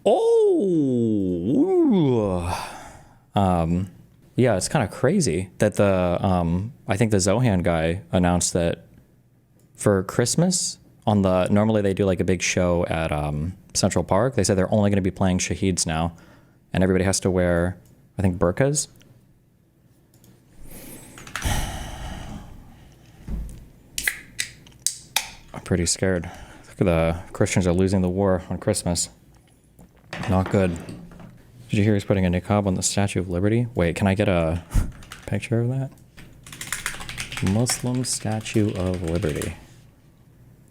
Oh, yeah, it's kind of crazy that I think the Zohan guy announced that for Christmas normally they do like a big show at Central Park. They said they're only going to be playing Shaheeds now, and everybody has to wear, I think, burqas. I'm pretty scared. Look at the Christians are losing the war on Christmas. Not good. Did you hear he's putting a niqab on the Statue of Liberty? Wait, can I get a picture of that? Muslim Statue of Liberty.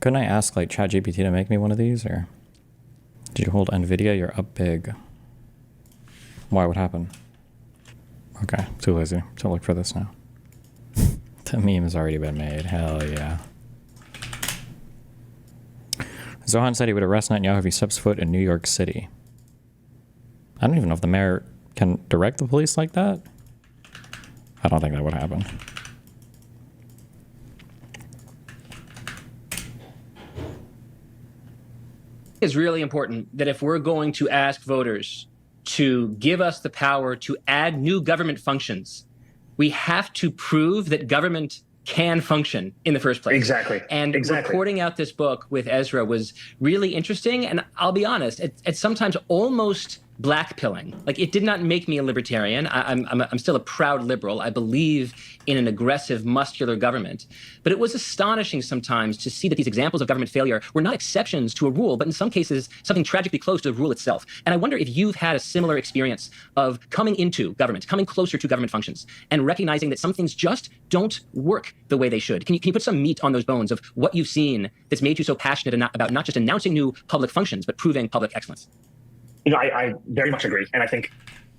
Couldn't I ask like ChatGPT to make me one of these, or did you hold NVIDIA? You're up big. Why? What happened? Okay, too lazy to look for this now. The meme has already been made. Hell yeah. Zohan said he would arrest Netanyahu if he steps foot in New York City. I don't even know if the mayor can direct the police like that. I don't think that would happen. It's really important that if we're going to ask voters to give us the power to add new government functions, we have to prove that government can function in the first place. Exactly. And reporting out this book with Ezra was really interesting. And I'll be honest, it's sometimes almost blackpilling. Like, it did not make me a libertarian. I'm still a proud liberal. I believe in an aggressive, muscular government. But it was astonishing sometimes to see that these examples of government failure were not exceptions to a rule, but in some cases, something tragically close to the rule itself. And I wonder if you've had a similar experience of coming into government, coming closer to government functions, and recognizing that some things just don't work the way they should. Can you put some meat on those bones of what you've seen that's made you so passionate about not just announcing new public functions, but proving public excellence? You know, I very much agree. And I think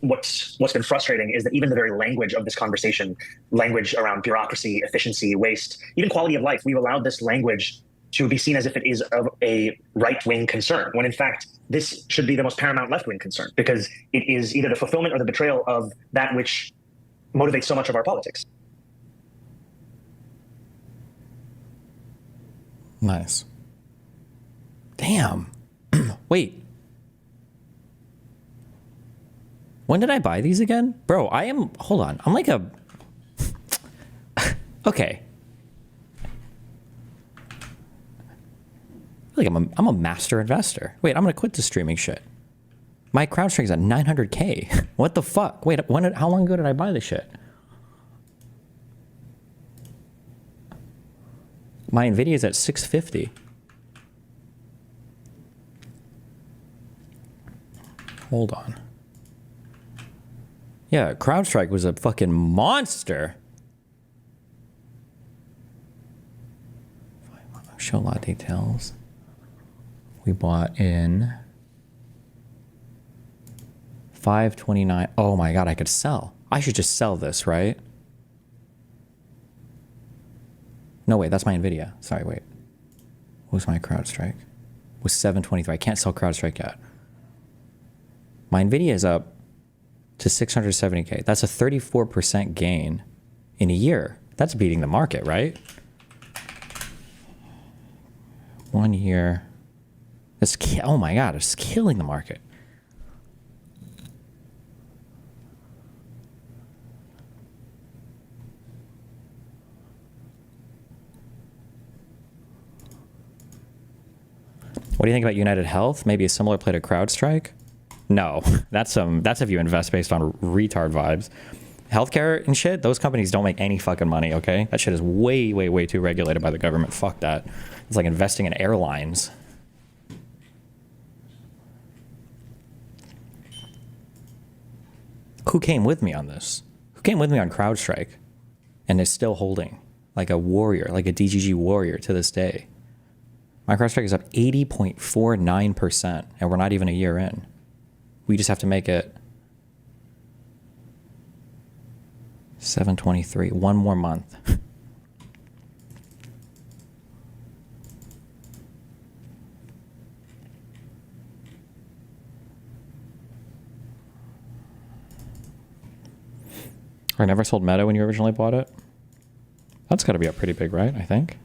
what's been frustrating is that even the very language of this conversation, language around bureaucracy, efficiency, waste, even quality of life, we've allowed this language to be seen as if it is of a right-wing concern, when in fact, this should be the most paramount left-wing concern, because it is either the fulfillment or the betrayal of that which motivates so much of our politics. Nice. Damn. Wait. When did I buy these again? Bro, hold on. I'm like a, okay. I feel like I'm a master investor. Wait, I'm gonna quit the streaming shit. My CrowdStrike's at 900K. What the fuck? Wait, how long ago did I buy this shit? My Nvidia's at 650. Hold on. Yeah, CrowdStrike was a fucking monster. Show a lot of details. We bought in 529. Oh my God, I could sell. I should just sell this, right? No, wait, that's my Nvidia. Sorry, wait. What was my CrowdStrike? It was 723. I can't sell CrowdStrike yet. My Nvidia is up to 670K. That's a 34% gain in a year. That's beating the market, right? 1 year. Oh my God, it's killing the market. What do you think about United Health? Maybe a similar play to CrowdStrike? No, that's if you invest based on retard vibes. Healthcare and shit, those companies don't make any fucking money, okay? That shit is way, way, way too regulated by the government. Fuck that. It's like investing in airlines. Who came with me on this? Who came with me on CrowdStrike and is still holding like a warrior, like a DGG warrior to this day? My CrowdStrike is up 80.49%, and we're not even a year in. We just have to make it 723, one more month. I never sold Meta when you originally bought it. That's got to be up pretty big, right? I think.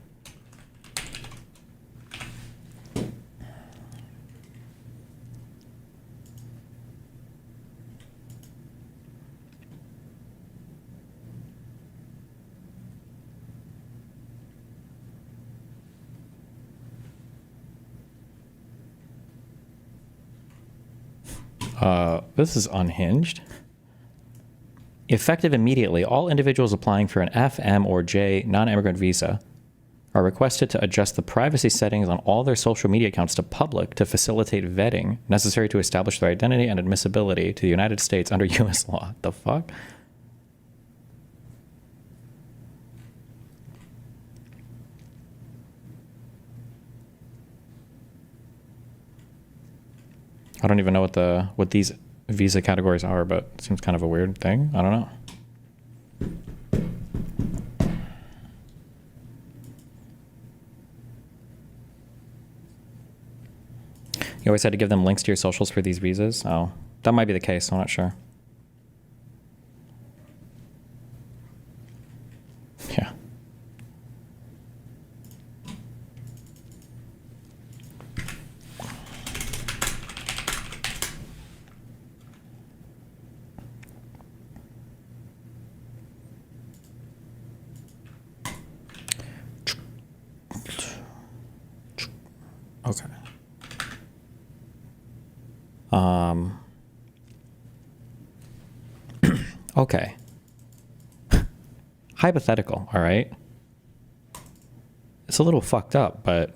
This is unhinged. Effective immediately, all individuals applying for an F, M, or J non-immigrant visa are requested to adjust the privacy settings on all their social media accounts to public to facilitate vetting necessary to establish their identity and admissibility to the United States under U.S. law. The fuck? I don't even know what these visa categories are, but it seems kind of a weird thing. I don't know. You always had to give them links to your socials for these visas? Oh, that might be the case. I'm not sure. Yeah. Okay. Okay. Hypothetical, all right? It's a little fucked up, but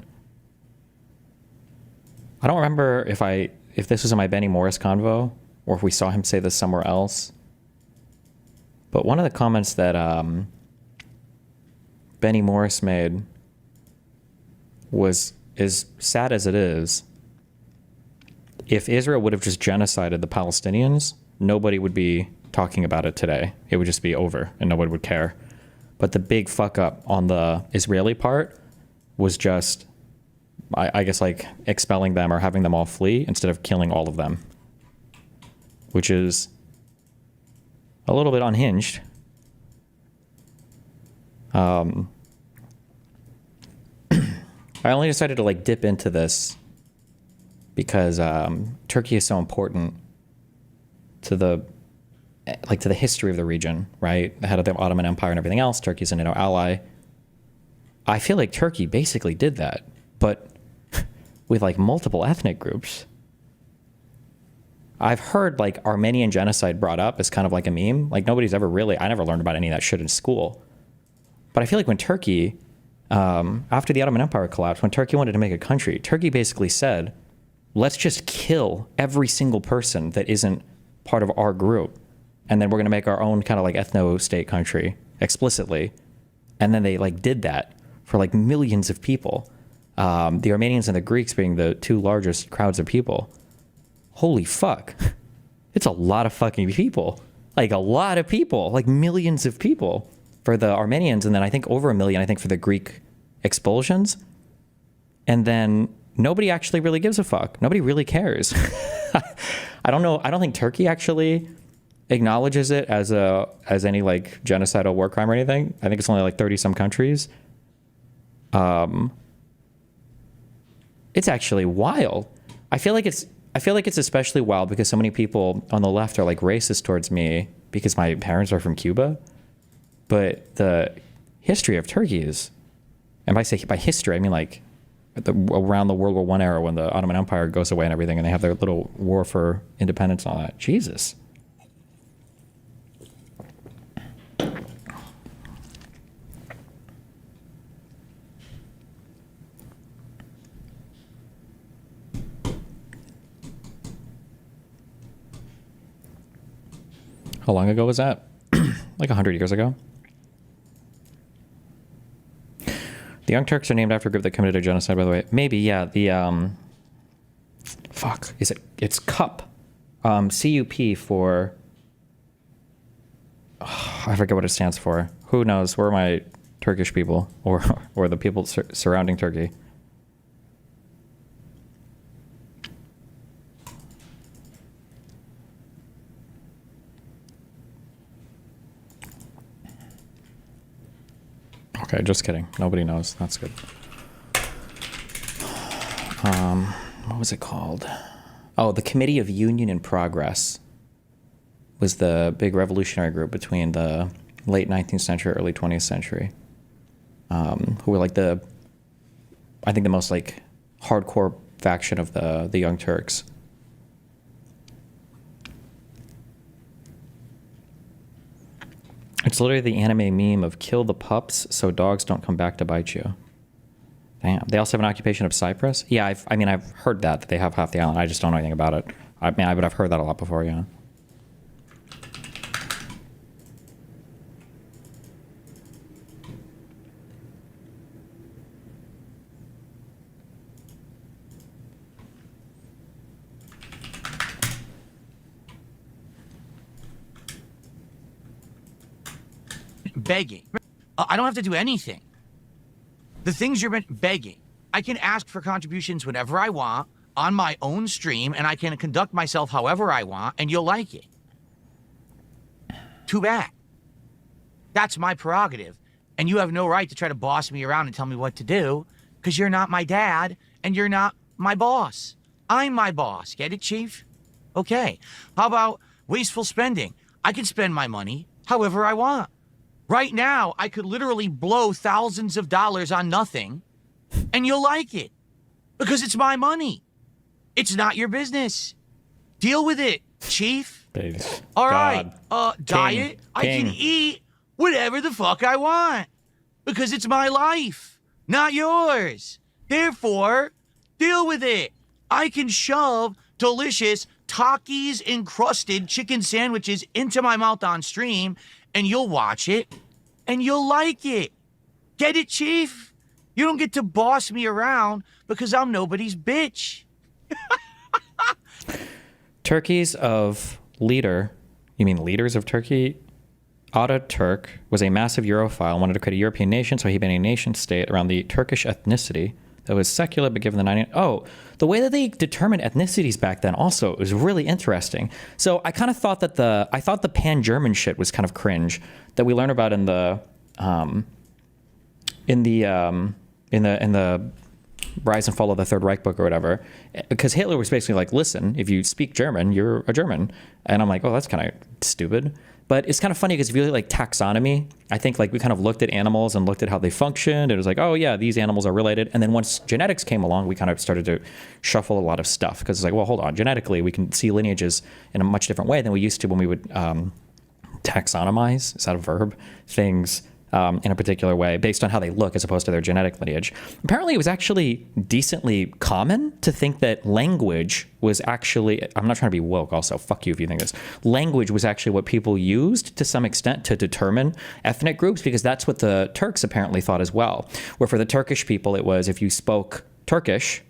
I don't remember if this was in my Benny Morris convo or if we saw him say this somewhere else. But one of the comments that Benny Morris made was, as sad as it is, if Israel would have just genocided the Palestinians, nobody would be talking about it today. It would just be over and nobody would care. But the big fuck up on the Israeli part was just, I guess, like expelling them or having them all flee instead of killing all of them, which is a little bit unhinged. I only decided to like dip into this because Turkey is so important to the history of the region, right? The head of the Ottoman Empire and everything else. Turkey's a NATO ally. I feel like Turkey basically did that, but with like multiple ethnic groups. I've heard like Armenian genocide brought up as kind of like a meme. Like nobody's ever really, I never learned about any of that shit in school. But I feel like when Turkey, after the Ottoman Empire collapsed, when Turkey wanted to make a country, Turkey basically said, let's just kill every single person that isn't part of our group. And then we're going to make our own kind of like ethno-state country explicitly. And then they like did that for like millions of people. The Armenians and the Greeks being the two largest crowds of people. Holy fuck. It's a lot of fucking people. Like a lot of people, like millions of people for the Armenians. And then I think over 1 million, I think for the Greek expulsions. And then nobody actually really gives a fuck. Nobody really cares. I don't know. I don't think Turkey actually acknowledges it as any like genocidal war crime or anything. I think it's only like 30 some countries. It's actually wild. I feel like it's especially wild because so many people on the left are like racist towards me because my parents are from Cuba. But the history of Turkey is, and by history, I mean like around the World War I era when the Ottoman Empire goes away and everything, and they have their little war for independence and all that. Jesus. How long ago was that? Like 100 years ago? The Young Turks are named after a group that committed a genocide, by the way. Maybe, yeah. The, fuck. It's CUP. CUP for, I forget what it stands for. Who knows? Where are my Turkish people? Or the people surrounding Turkey? Okay, just kidding. Nobody knows. That's good. What was it called? Oh, the Committee of Union and Progress was the big revolutionary group between the late 19th century, early 20th century, who were like I think the most like hardcore faction of the Young Turks. It's literally the anime meme of kill the pups so dogs don't come back to bite you. Damn. They also have an occupation of Cyprus? Yeah, I've heard that they have half the island. I just don't know anything about it. But I've heard that a lot before, yeah. Begging. I don't have to do anything. The things you're begging. I can ask for contributions whenever I want on my own stream, and I can conduct myself however I want, and you'll like it. Too bad. That's my prerogative, and you have no right to try to boss me around and tell me what to do, because you're not my dad, and you're not my boss. I'm my boss. Get it, Chief? Okay. How about wasteful spending? I can spend my money however I want. Right now, I could literally blow thousands of dollars on nothing, and you'll like it. Because it's my money. It's not your business. Deal with it, Chief. All right, diet, I can eat whatever the fuck I want. Because it's my life, not yours. Therefore, deal with it. I can shove delicious Takis-encrusted chicken sandwiches into my mouth on stream, and you'll watch it, and you'll like it. Get it, Chief? You don't get to boss me around because I'm nobody's bitch. Turkeys of leader, you mean leaders of Turkey? Ataturk was a massive Europhile and wanted to create a European nation, so he made a nation state around the Turkish ethnicity that was secular, but given the 90... Oh, the way that they determined ethnicities back then also was really interesting. So I kind of thought that the pan-German shit was kind of cringe that we learn about in the Rise and Fall of the Third Reich book or whatever, because Hitler was basically like, listen, if you speak German, you're a German. And I'm like, oh, that's kind of stupid. But it's kind of funny because if you look at like taxonomy, I think like we kind of looked at animals and looked at how they functioned. It was like, oh yeah, these animals are related. And then once genetics came along, we kind of started to shuffle a lot of stuff because it's like, well, hold on, genetically, we can see lineages in a much different way than we used to when we would taxonomize, is that a verb? Things in a particular way based on how they look as opposed to their genetic lineage. Apparently it was actually decently common to think that language was actually, I'm not trying to be woke also, fuck you if you think this, language was actually what people used to some extent to determine ethnic groups, because that's what the Turks apparently thought as well. Where for the Turkish people it was if you spoke Turkish.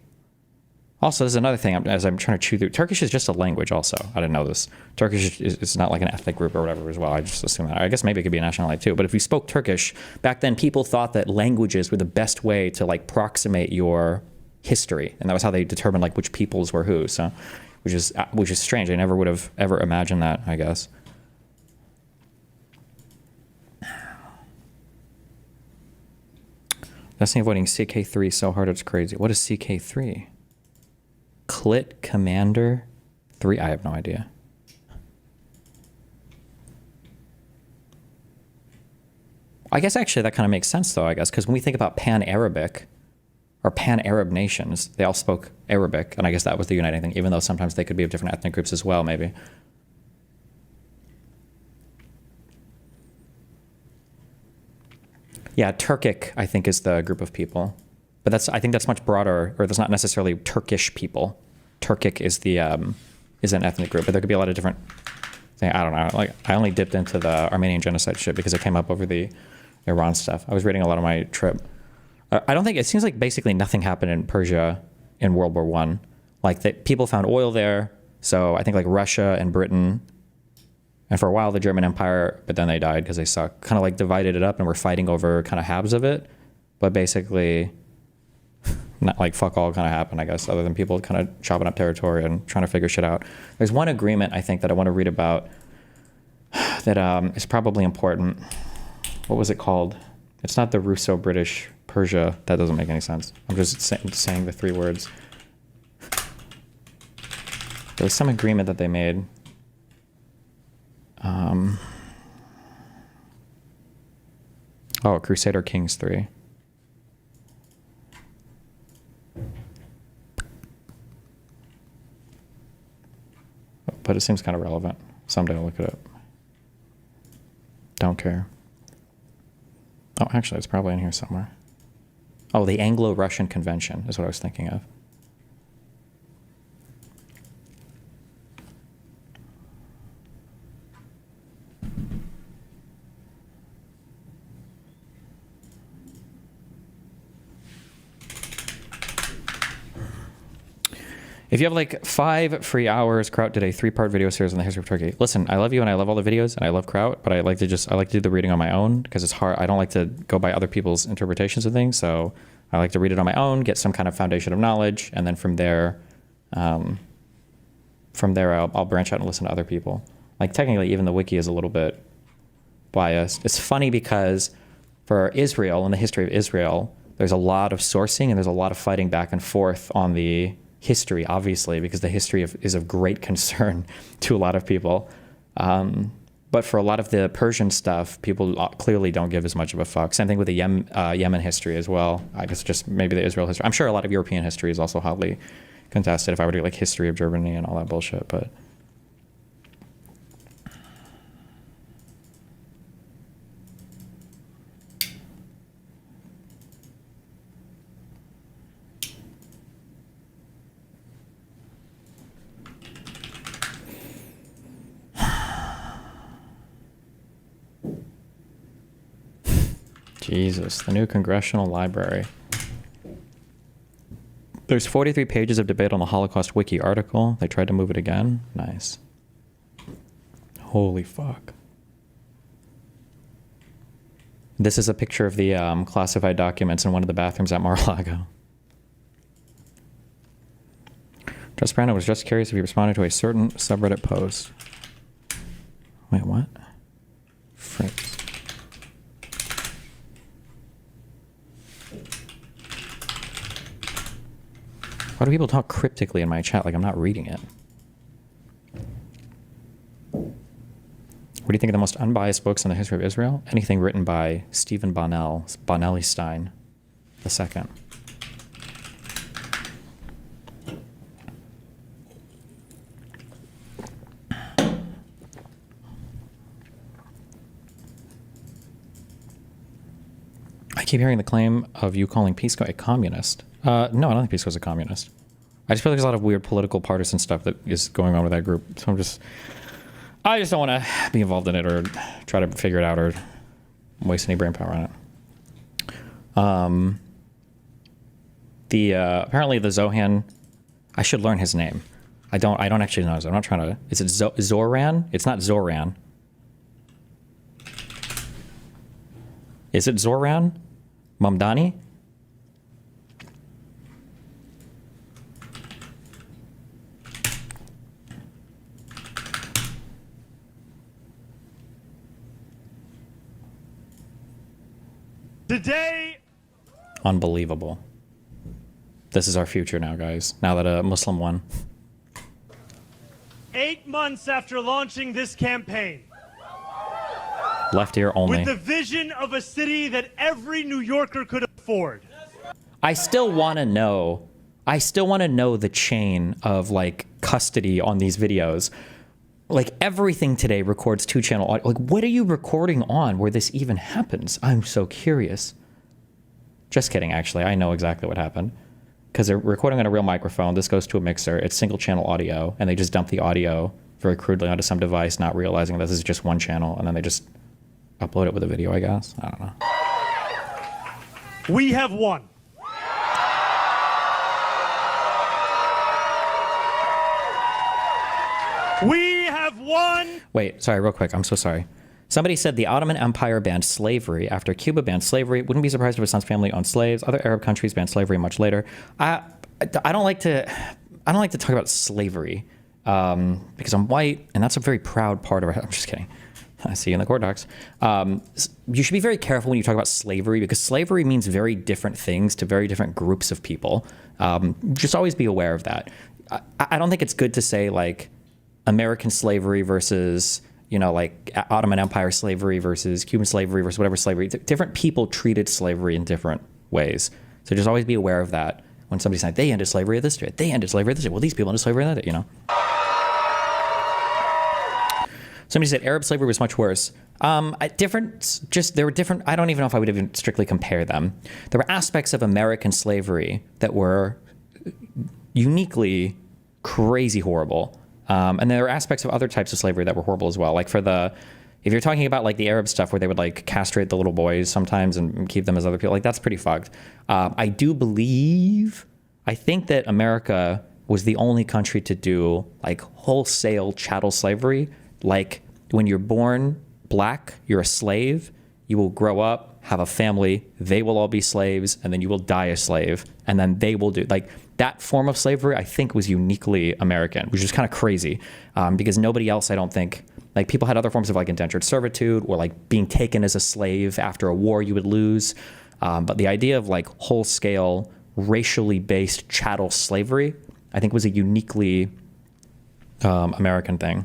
Also, there's another thing as I'm trying to chew through. Turkish is just a language also. I didn't know this. Turkish is not like an ethnic group or whatever as well. I just assume that. I guess maybe it could be a nationality too. But if you spoke Turkish, back then people thought that languages were the best way to like proximate your history. And that was how they determined like which peoples were who. So, which is strange. I never would have ever imagined that, I guess. Destiny avoiding CK3 so hard it's crazy. What is CK3? Clit Commander 3? I have no idea. I guess actually that kind of makes sense though, I guess, because when we think about Pan-Arabic or Pan-Arab nations, they all spoke Arabic, and I guess that was the uniting thing, even though sometimes they could be of different ethnic groups as well, maybe. Yeah, Turkic, I think, is the group of people. But I think that's much broader, or that's not necessarily Turkish people. Turkic is is an ethnic group, but there could be a lot of different things. I don't know. Like, I only dipped into the Armenian genocide shit because it came up over the Iran stuff. I was reading a lot on my trip. I don't think, it seems like basically nothing happened in Persia in World War I. Like, that people found oil there, so I think like Russia and Britain, and for a while the German Empire, but then they died because they suck, kind of like divided it up and were fighting over kind of halves of it. But basically, not like fuck all kind of happened, I guess, other than people kind of chopping up territory and trying to figure shit out. There's one agreement, I think, that I want to read about that is probably important. What was it called? It's not the Russo-British Persia. That doesn't make any sense. I'm just saying the three words. There was some agreement that they made. Crusader Kings 3. But it seems kind of relevant. Someday I'll look it up. Don't care. Oh, actually, it's probably in here somewhere. Oh, the Anglo-Russian Convention is what I was thinking of. If you have like 5 free hours, Kraut did a 3-part video series on the history of Turkey. Listen, I love you and I love all the videos and I love Kraut, but I like to do the reading on my own because it's hard. I don't like to go by other people's interpretations of things. So I like to read it on my own, get some kind of foundation of knowledge. And then from there I'll branch out and listen to other people. Like technically even the wiki is a little bit biased. It's funny because for Israel and the history of Israel, there's a lot of sourcing and there's a lot of fighting back and forth on the history, obviously, because the history is of great concern to a lot of people. But for a lot of the Persian stuff, people clearly don't give as much of a fuck. Same thing with the Yemen history as well. I guess just maybe the Israel history. I'm sure a lot of European history is also hotly contested if I were to do like history of Germany and all that bullshit, but... Jesus, the new Congressional Library. There's 43 pages of debate on the Holocaust Wiki article. They tried to move it again. Nice. Holy fuck. This is a picture of the classified documents in one of the bathrooms at Mar-a-Lago. Just Brandon was just curious if you responded to a certain subreddit post. Wait, what? Frick. Why do people talk cryptically in my chat like I'm not reading it? What do you think of the most unbiased books in the history of Israel? Anything written by Stephen Bonnelly Stein II. I keep hearing the claim of you calling Pisco a communist. No, I don't think Pisco's a communist. I just feel like there's a lot of weird political partisan stuff that is going on with that group. So I just don't want to be involved in it or try to figure it out or waste any brain power on it. Apparently the Zohan, I should learn his name. I don't actually know. I'm not trying to, is it Zoran? It's not Zoran. Is it Zoran Mamdani? Today, unbelievable. This is our future now, guys. Now that a Muslim won. 8 months after launching this campaign, Left ear only. with the vision of a city that every New Yorker could afford. I still want to know the chain of like custody on these videos. Like everything today records 2-channel audio. Like what are you recording on where this even happens? I'm so curious. Just kidding, actually. I know exactly what happened. Because they're recording on a real microphone. This goes to a mixer. It's single-channel audio. And they just dump the audio very crudely onto some device, not realizing this is just one channel. And then they just upload it with a video, I guess. I don't know. We have won. We have won. Wait, sorry, real quick. I'm so sorry. Somebody said the Ottoman Empire banned slavery after Cuba banned slavery. Wouldn't be surprised if Hassan's family owned slaves. Other Arab countries banned slavery much later. I don't like to talk about slavery because I'm white, and that's a very proud part of our. I'm just kidding. I see you in the court docs. You should be very careful when you talk about slavery because slavery means very different things to very different groups of people. Just always be aware of that. I don't think it's good to say like American slavery versus, you know, like Ottoman Empire slavery versus Cuban slavery versus whatever slavery. Different people treated slavery in different ways. So just always be aware of that. When somebody's like, they ended slavery at this day, they ended slavery at this day. Well, these people ended slavery at that day, you know. Somebody said Arab slavery was much worse. There were different, I don't even know if I would even strictly compare them. There were aspects of American slavery that were uniquely crazy horrible. And there were aspects of other types of slavery that were horrible as well. Like if you're talking about like the Arab stuff where they would like castrate the little boys sometimes and keep them as other people, like that's pretty fucked. I think that America was the only country to do like wholesale chattel slavery. Like when you're born black, you're a slave, you will grow up, have a family, they will all be slaves, and then you will die a slave, and then they will do like that form of slavery. I think was uniquely American, which is kind of crazy because nobody else, I don't think, like people had other forms of like indentured servitude or like being taken as a slave after a war you would lose. But the idea of like whole scale racially based chattel slavery, I think was a uniquely American thing.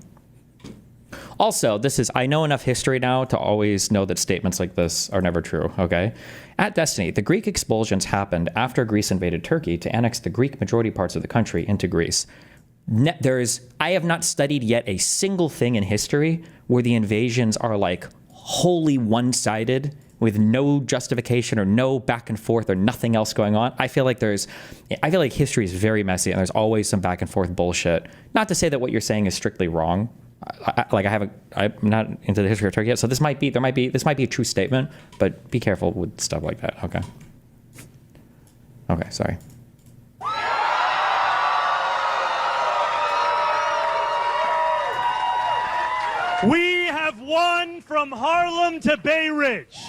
Also, I know enough history now to always know that statements like this are never true, okay? At Destiny, the Greek expulsions happened after Greece invaded Turkey to annex the Greek majority parts of the country into Greece. I have not studied yet a single thing in history where the invasions are like wholly one-sided with no justification or no back and forth or nothing else going on. I feel like history is very messy and there's always some back and forth bullshit. Not to say that what you're saying is strictly wrong. I'm not into the history of Turkey yet, so this might be a true statement, but be careful with stuff like that. Okay, sorry. We have won from Harlem to Bay Ridge.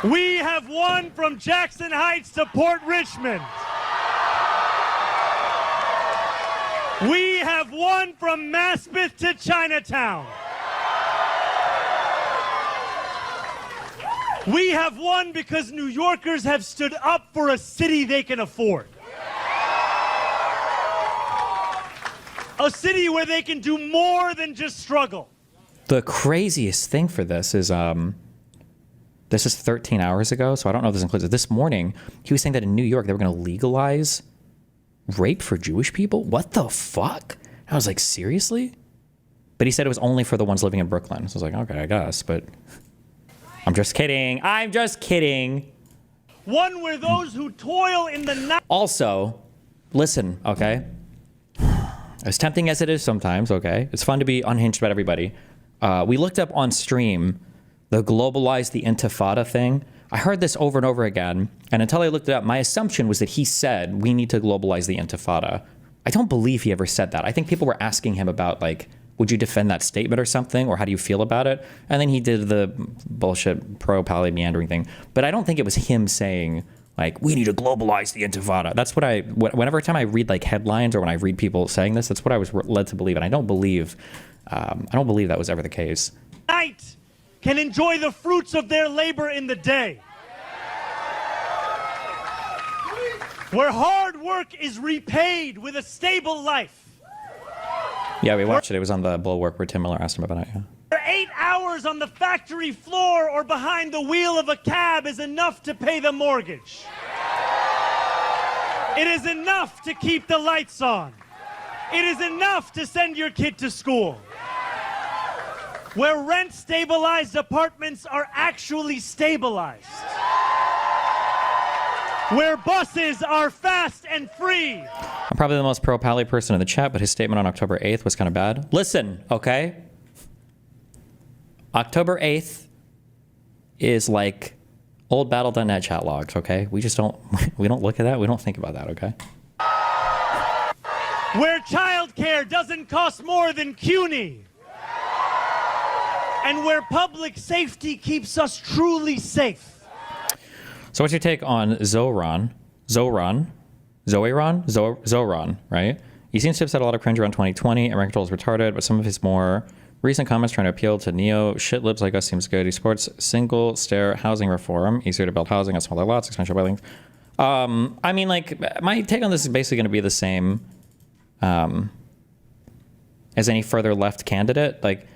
We have won from Jackson Heights to Port Richmond. We have won from Maspeth to Chinatown. We have won because New Yorkers have stood up for a city they can afford. A city where they can do more than just struggle. The craziest thing for this is, this is 13 hours ago, so I don't know if this includes it. This morning, he was saying that in New York, they were going to legalize rape for Jewish people? What the fuck? I was like, seriously? But he said it was only for the ones living in Brooklyn. So I was like, okay, I guess, but I'm just kidding. One where those who toil in the night. Also, listen, okay? As tempting as it is sometimes, okay? It's fun to be unhinged about everybody. We looked up on stream the globalize the intifada thing. I heard this over and over again, and until I looked it up, my assumption was that he said we need to globalize the intifada. I don't believe he ever said that. I think people were asking him about, like, would you defend that statement or something, or how do you feel about it? And then he did the bullshit pro-pally meandering thing. But I don't think it was him saying, like, we need to globalize the intifada. That's whenever time I read, like, headlines or when I read people saying this, that's what I was led to believe. And I don't believe that was ever the case. Night can enjoy the fruits of their labor in the day. Where hard work is repaid with a stable life. Yeah, we watched it. It was on the Bulwark where Tim Miller asked him about it. Yeah. Where 8 hours on the factory floor or behind the wheel of a cab is enough to pay the mortgage. It is enough to keep the lights on. It is enough to send your kid to school. Where rent-stabilized apartments are actually stabilized. Where buses are fast and free. I'm probably the most pro-pally person in the chat, but his statement on October 8th was kind of bad. Listen, okay? October 8th is like old battle.net chat logs, okay? We don't look at that. We don't think about that, okay? Where childcare doesn't cost more than CUNY. And where public safety keeps us truly safe. So what's your take on Zoran, right? He seems to have said a lot of cringe around 2020. American Troll is retarded, but some of his more recent comments trying to appeal to neo shit libs like us seems good. He supports single stair housing reform, easier to build housing on smaller lots, expansion buildings. I mean, like, my take on this is basically going to be the same as any further left candidate. Like,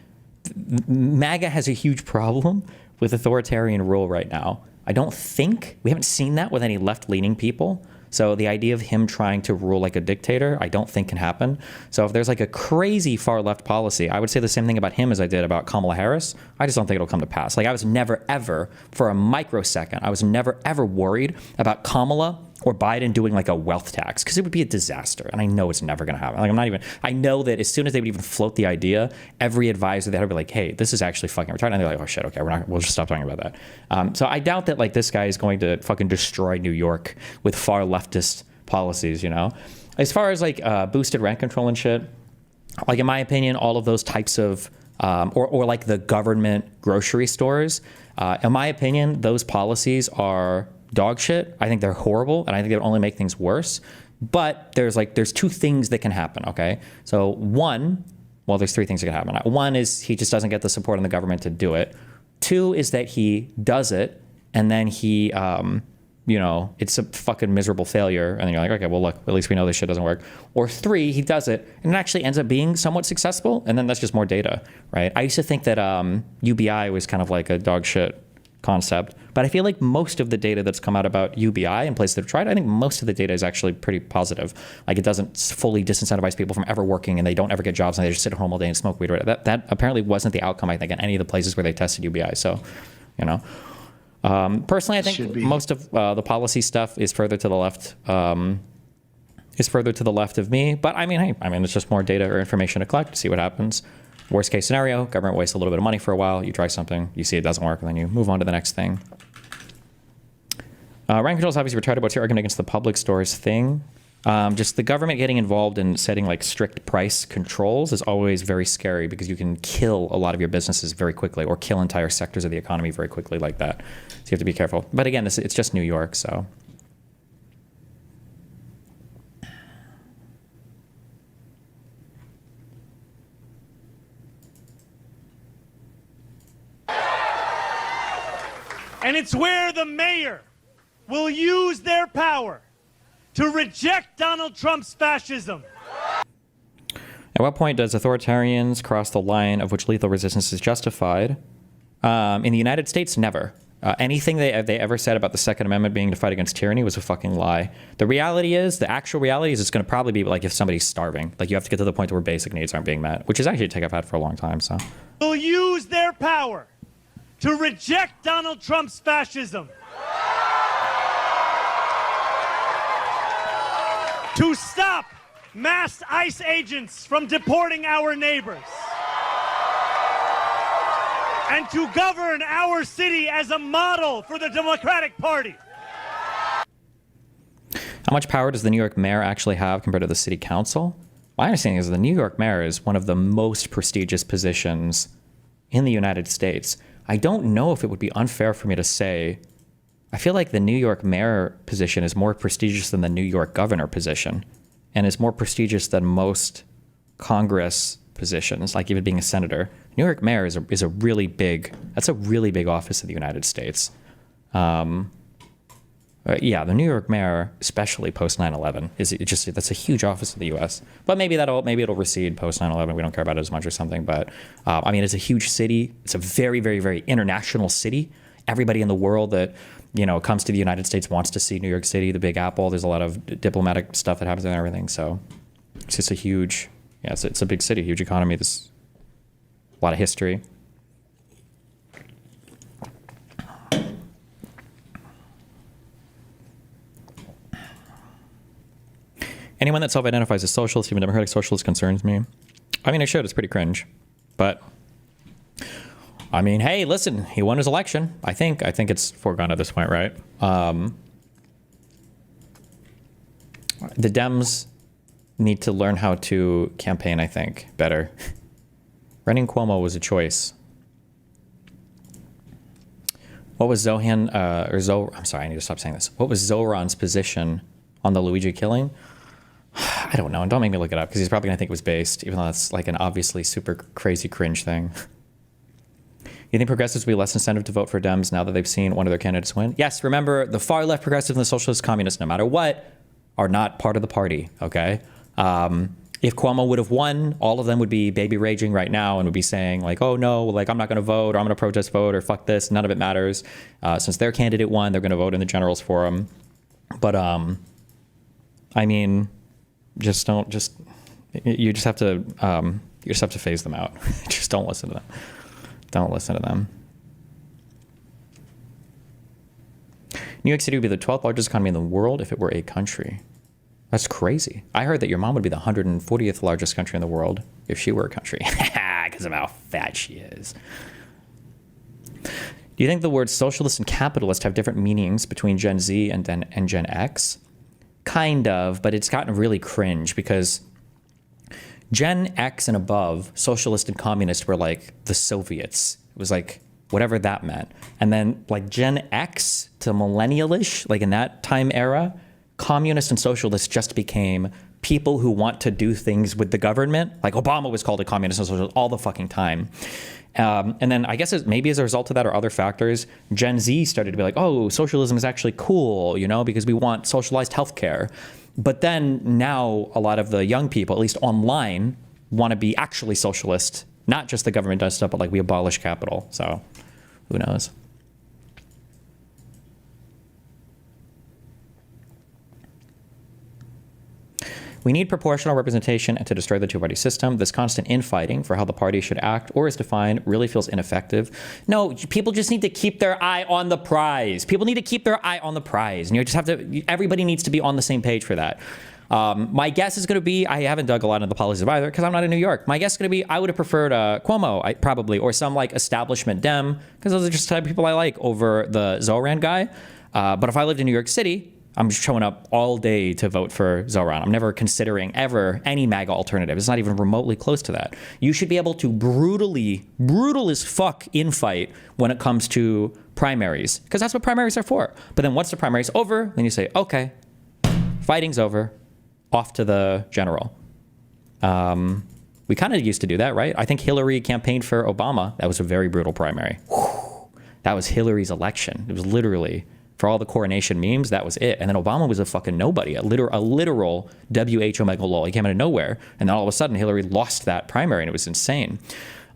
MAGA has a huge problem with authoritarian rule right now. We haven't seen that with any left-leaning people. So the idea of him trying to rule like a dictator, I don't think can happen. So if there's like a crazy far left policy, I would say the same thing about him as I did about Kamala Harris. I just don't think it'll come to pass. Like I was never ever, for a microsecond, I was never ever worried about Kamala or Biden doing like a wealth tax, because it would be a disaster. And I know it's never going to happen. Like I know that as soon as they would even float the idea, every advisor that would be like, hey, this is actually fucking retarded. And they're like, oh shit, okay, we'll just stop talking about that. So I doubt that like this guy is going to fucking destroy New York with far leftist policies, you know? As far as like boosted rent control and shit, like in my opinion, all of those types of, or like the government grocery stores, in my opinion, those policies are dog shit. I think they're horrible, and I think they would only make things worse. But there's two things that can happen, okay? So there's three things that can happen. One is he just doesn't get the support in the government to do it. Two is that he does it, and then he, it's a fucking miserable failure. And then you're like, okay, well, look, at least we know this shit doesn't work. Or three, he does it, and it actually ends up being somewhat successful, and then that's just more data, right? I used to think that UBI was kind of like a dog shit concept, but I feel like most of the data that's come out about UBI and places that have tried, I think most of the data is actually pretty positive. Like it doesn't fully disincentivize people from ever working, and they don't ever get jobs, and they just sit at home all day and smoke weed. That apparently wasn't the outcome, I think, in any of the places where they tested UBI. So, personally, I think most of the policy stuff is further to the left. Of me, but I mean, it's just more data or information to collect to see what happens. Worst case scenario, government wastes a little bit of money for a while, you try something, you see it doesn't work, and then you move on to the next thing. Rent control is obviously retarded. What's your argument against the public stores thing? Just the government getting involved in setting like strict price controls is always very scary, because you can kill a lot of your businesses very quickly, or kill entire sectors of the economy very quickly like that. So you have to be careful. But again, it's just New York, so. And it's where the mayor will use their power to reject Donald Trump's fascism. At what point does authoritarians cross the line of which lethal resistance is justified? In the United States, never. Anything they ever said about the Second Amendment being to fight against tyranny was a fucking lie. The actual reality is it's going to probably be like if somebody's starving. Like you have to get to the point where basic needs aren't being met, which is actually a take I've had for a long time, so. Will use their power to reject Donald Trump's fascism. To stop mass ICE agents from deporting our neighbors. And to govern our city as a model for the Democratic Party. How much power does the New York mayor actually have compared to the city council? My understanding is the New York mayor is one of the most prestigious positions in the United States. I don't know if it would be unfair for me to say, I feel like the New York mayor position is more prestigious than the New York governor position, and is more prestigious than most Congress positions, like even being a senator. New York mayor is a really big office in the United States. Yeah, the New York mayor, especially post 9/11, that's a huge office in the U.S. But maybe it'll recede post 9/11. We don't care about it as much or something. But it's a huge city. It's a very, very, very international city. Everybody in the world that comes to the United States wants to see New York City, the Big Apple. There's a lot of diplomatic stuff that happens and everything. So it's just it's a big city, huge economy. There's a lot of history. Anyone that self-identifies as socialist, even democratic socialist, concerns me. I mean, it should. It's pretty cringe. But, I mean, hey, listen, he won his election. I think it's foregone at this point, right? The Dems need to learn how to campaign, I think, better. Running Cuomo was a choice. What was I'm sorry, I need to stop saying this. What was Zoran's position on the Luigi killing? I don't know, and don't make me look it up, because he's probably gonna think it was based, even though that's like an obviously super crazy cringe thing. You think progressives will be less incentive to vote for Dems now that they've seen one of their candidates win? Yes, remember, the far left progressives and the socialist communists, no matter what, are not part of the party, okay? If Cuomo would have won, all of them would be baby raging right now and would be saying like, oh no, like I'm not gonna vote, or I'm gonna protest vote, or fuck this, none of it matters. Since their candidate won, they're gonna vote in the generals for him. But I mean, you just have to phase them out. Just don't listen to them. Don't listen to them. New York City would be the 12th largest economy in the world if it were a country. That's crazy. I heard that your mom would be the 140th largest country in the world if she were a country. Because of how fat she is. Do you think the words socialist and capitalist have different meanings between Gen Z and Gen X? Kind of, but it's gotten really cringe because Gen X and above, socialist and communist, were like the Soviets. It was like whatever that meant. And then like Gen X to millennial-ish, like in that time era, communist and socialist just became people who want to do things with the government. Like Obama was called a communist and socialist all the fucking time. And then I guess maybe as a result of that or other factors, Gen Z started to be like, oh, socialism is actually cool, you know, because we want socialized healthcare. But then now a lot of the young people, at least online, want to be actually socialist. Not just the government does stuff, but like we abolish capital. So who knows? We need proportional representation and to destroy the two-party system. This constant infighting for how the party should act or is defined really feels ineffective. No, people just need to keep their eye on the prize. People need to keep their eye on the prize. And you just have to, everybody needs to be on the same page for that. My guess is going to be, I haven't dug a lot into the policies of either because I'm not in New York. My guess is going to be, I would have preferred Cuomo, probably, or some like establishment Dem, because those are just the type of people I like over the Zoran guy. But if I lived in New York City, I'm showing up all day to vote for Zoran. I'm never considering ever any MAGA alternative. It's not even remotely close to that. You should be able to brutal as fuck infight when it comes to primaries, because that's what primaries are for. But then once the primary's over, then you say, okay, fighting's over, off to the general. We kind of used to do that, right? I think Hillary campaigned for Obama. That was a very brutal primary. Whew. That was Hillary's election. It was literally, for all the coronation memes, that was it. And then Obama was a fucking nobody, a literal WHO Michael Lowell. He came out of nowhere. And then all of a sudden, Hillary lost that primary, and it was insane.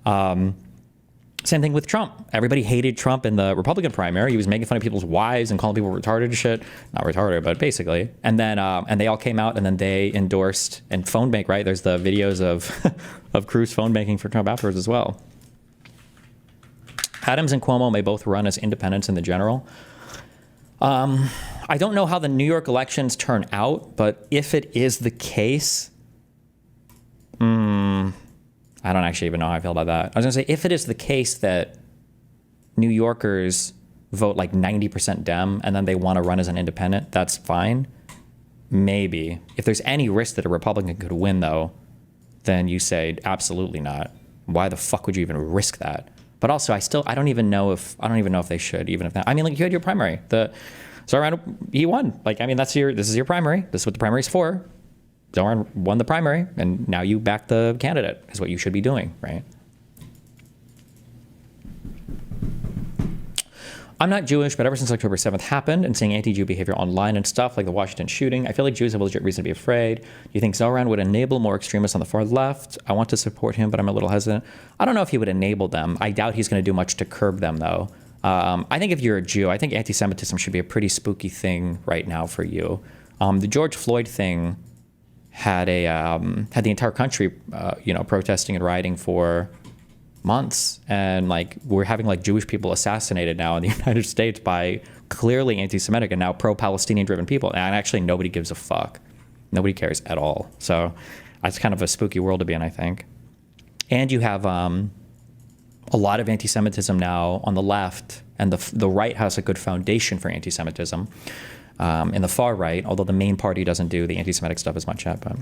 Same thing with Trump. Everybody hated Trump in the Republican primary. He was making fun of people's wives and calling people retarded and shit. Not retarded, but basically. And then and they all came out, and then they endorsed and phone bank, right? There's the videos of Cruz phone banking for Trump afterwards as well. Adams and Cuomo may both run as independents in the general. I don't know how the New York elections turn out, but if it is the case, I don't actually even know how I feel about that. I was gonna say, if it is the case that New Yorkers vote like 90% Dem and then they want to run as an independent, that's fine. Maybe. If there's any risk that a Republican could win, though, then you say absolutely not. Why the fuck would you even risk that? But also, I don't even know if they should, even if that. I mean, like, you had your primary. Zoran, he won. Like, I mean, this is your primary. This is what the primary's for. Zoran won the primary, and now you back the candidate, is what you should be doing, right? I'm not Jewish, but ever since October 7th happened and seeing anti-Jew behavior online and stuff like the Washington shooting, I feel like Jews have a legit reason to be afraid. Do you think Zoran would enable more extremists on the far left? I want to support him, but I'm a little hesitant. I don't know if he would enable them. I doubt he's going to do much to curb them, though. I think if you're a Jew, I think anti-Semitism should be a pretty spooky thing right now for you. The George Floyd thing had the entire country, protesting and rioting for months, and like we're having like Jewish people assassinated now in the United States by clearly anti-Semitic and now pro-Palestinian driven people, and actually nobody gives a fuck. Nobody cares at all. So that's kind of a spooky world to be in, I think. And you have a lot of anti-Semitism now on the left, and the right has a good foundation for anti-Semitism. In the far right, although the main party doesn't do the anti-Semitic stuff as much yet. But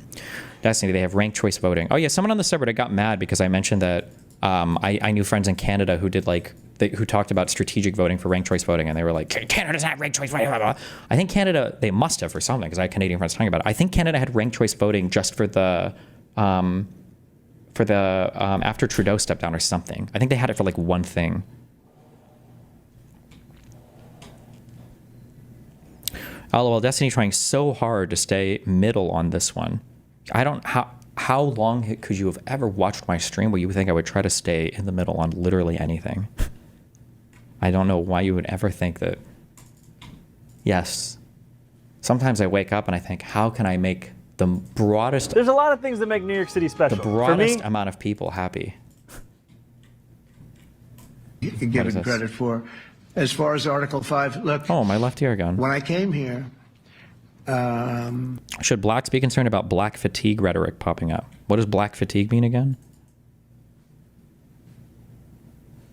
Destiny, they have ranked choice voting. Oh yeah, someone on the subreddit got mad because I mentioned that I knew friends in Canada who did who talked about strategic voting for ranked choice voting, and they were like, Canada doesn't have ranked choice voting. Blah, blah. I think Canada, they must have for something, because I had Canadian friends talking about it. I think Canada had ranked choice voting just for the after Trudeau stepped down or something. I think they had it for like one thing. LOL, Destiny trying so hard to stay middle on this one. How long could you have ever watched my stream where you would think I would try to stay in the middle on literally anything? I don't know why you would ever think that. Yes. sometimes I wake up and I think, how can I make the broadest, There's a lot of things that make New York City special. the broadest For me, amount of people happy? Given credit for. As far as Article 5, look, Oh, my left ear again. when I came here, Should blacks be concerned about black fatigue rhetoric popping up? What does black fatigue mean again?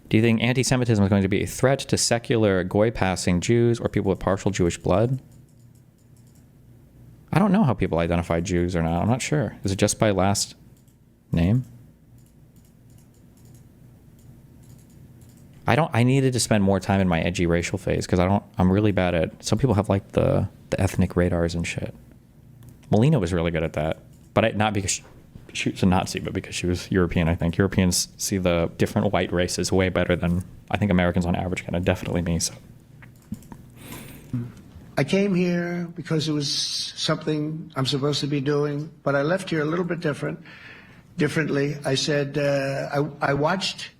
Do you think anti-Semitism is going to be a threat to secular goy-passing Jews or people with partial Jewish blood? I don't know how people identify Jews or not. I'm not sure. Is it just by last name? I needed to spend more time in my edgy racial phase because I'm really bad at, some people have like the ethnic radars and shit. Melina was really good at that, but not because she was a Nazi, but because she was European, I think. Europeans see the different white races way better than I think Americans on average can, and definitely me. So. I came here because it was something I'm supposed to be doing, but I left here a little bit differently. I said, I watched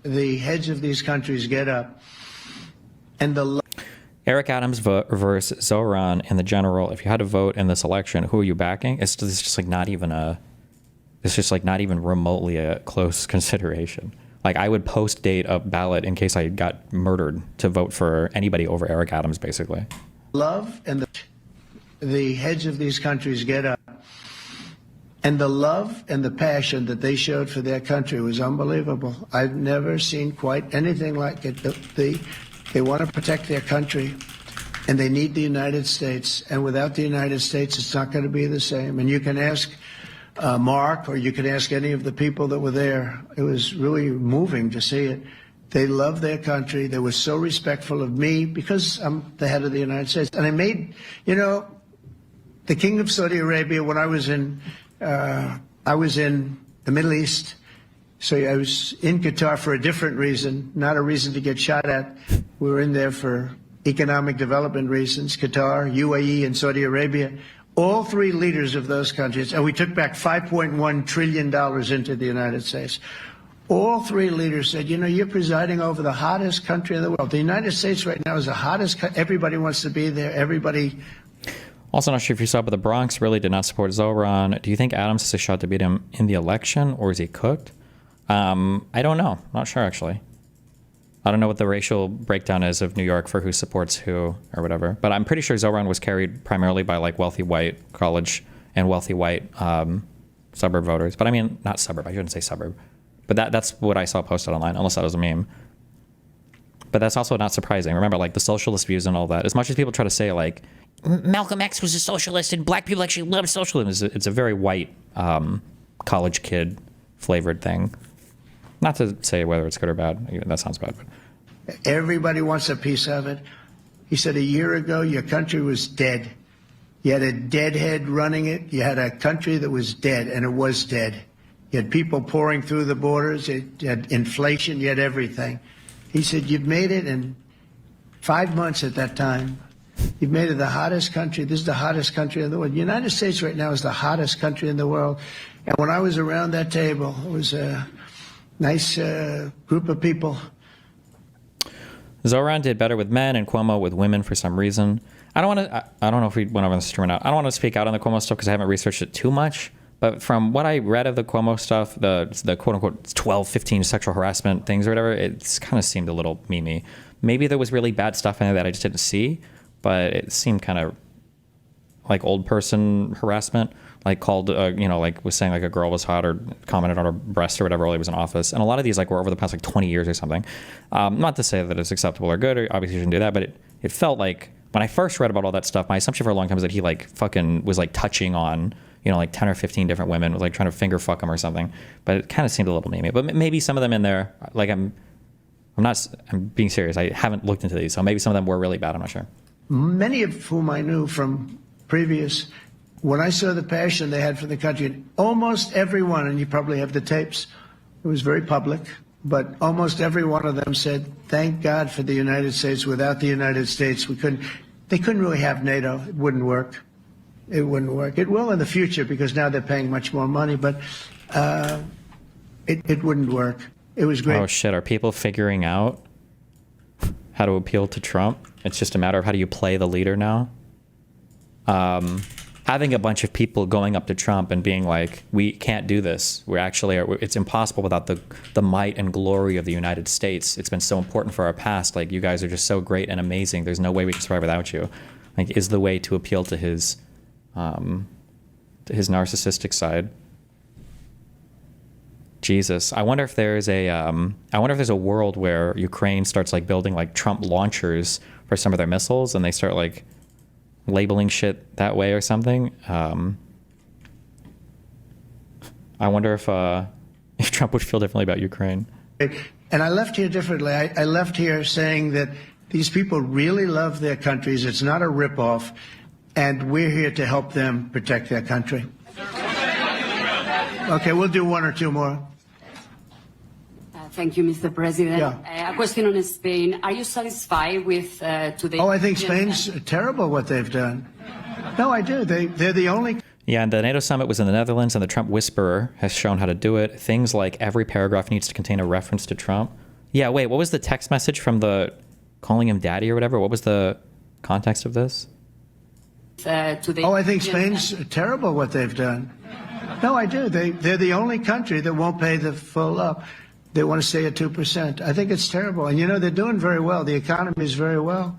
the heads of these countries get up, and Eric Adams versus Zoran in the general. If you had to vote in this election, who are you backing? It's just like not even remotely a close consideration. Like I would post date a ballot in case I got murdered to vote for anybody over Eric Adams, basically. love and the heads of these countries get up, and the love and the passion that they showed for their country was unbelievable. I've never seen quite anything like it. They want to protect their country, and they need the United States. And without the United States, it's not going to be the same. And you can ask Mark, or you can ask any of the people that were there. It was really moving to see it. They love their country. They were so respectful of me because I'm the head of the United States. And I made, the King of Saudi Arabia, when I was in the Middle East. So I was in Qatar for a different reason, not a reason to get shot at. We were in there for economic development reasons, Qatar, UAE, and Saudi Arabia. All three leaders of those countries, and we took back $5.1 trillion into the United States. All three leaders said, you're presiding over the hottest country in the world. The United States right now is the hottest country. Everybody wants to be there. Everybody. Also, not sure if you saw, but the Bronx really did not support Zoran. Do you think Adams has a shot to beat him in the election, or is he cooked? I don't know. Not sure, actually. I don't know what the racial breakdown is of New York for who supports who or whatever. But I'm pretty sure Zoran was carried primarily by like wealthy white college and wealthy white suburb voters. But I mean, not suburb. I shouldn't say suburb. But that's what I saw posted online, unless that was a meme. But that's also not surprising. Remember, like the socialist views and all that. As much as people try to say like Malcolm X was a socialist and black people actually love socialism, it's a very white college kid flavored thing. Not to say whether it's good or bad. That sounds bad. But. Everybody wants a piece of it. He said a year ago, your country was dead. You had a deadhead running it. You had a country that was dead, and it was dead. You had people pouring through the borders. You had inflation. You had everything. He said, you've made it in 5 months at that time. You've made it the hottest country. This is the hottest country in the world. The United States right now is the hottest country in the world. And when I was around that table, it was a nice group of people. Zoran did better with men and Cuomo with women for some reason. I don't know if we went over this stream or not. I don't want to speak out on the Cuomo stuff because I haven't researched it too much. But from what I read of the Cuomo stuff, the quote-unquote 12, 15 sexual harassment things or whatever, it kind of seemed a little memey. Maybe there was really bad stuff in there that I just didn't see, but it seemed kind of like old person harassment, like called, like was saying like a girl was hot or commented on her breast or whatever while he was in office. And a lot of these like were over the past like 20 years or something. Not to say that it's acceptable or good, or obviously you shouldn't do that, but it felt like when I first read about all that stuff, my assumption for a long time was that he like fucking was like touching on, like 10 or 15 different women, was like trying to finger fuck them or something. But it kind of seemed a little memey. But maybe some of them in there, like I'm being serious. I haven't looked into these, so maybe some of them were really bad. I'm not sure. Many of whom I knew from previous, when I saw the passion they had for the country, almost everyone, and you probably have the tapes, it was very public, but almost every one of them said, thank God for the United States. Without the United States, they couldn't really have NATO. It wouldn't work. It wouldn't work. It will in the future because now they're paying much more money, but it wouldn't work. It was great. Oh shit, are people figuring out how to appeal to Trump? It's just a matter of how do you play the leader now? having a bunch of people going up to Trump and being like, we can't do this. It's impossible without the might and glory of the United States. It's been so important for our past. Like, you guys are just so great and amazing. There's no way we can survive without you. Like, is the way to appeal to his narcissistic side. Jesus, I wonder if there's a world where Ukraine starts like building like Trump launchers for some of their missiles, and they start like labeling shit that way or something. I wonder if Trump would feel differently about Ukraine. And I left here differently. I left here saying that these people really love their countries. It's not a ripoff, and we're here to help them protect their country. Okay, we'll do one or two more. Thank you, Mr. President. Yeah. A question on Spain. Are you satisfied with today? Oh, I think Spain's terrible what they've done. No, I do. They're the only... Yeah, and the NATO summit was in the Netherlands, and the Trump whisperer has shown how to do it. Things like every paragraph needs to contain a reference to Trump. Yeah, wait, what was the text message from the calling him daddy or whatever? What was the context of this? Today. Oh, I think Spain's terrible what they've done. No, I do. They're the only country that won't pay the full up. They want to stay at 2%. I think it's terrible. And, you know, they're doing very well. The economy is very well.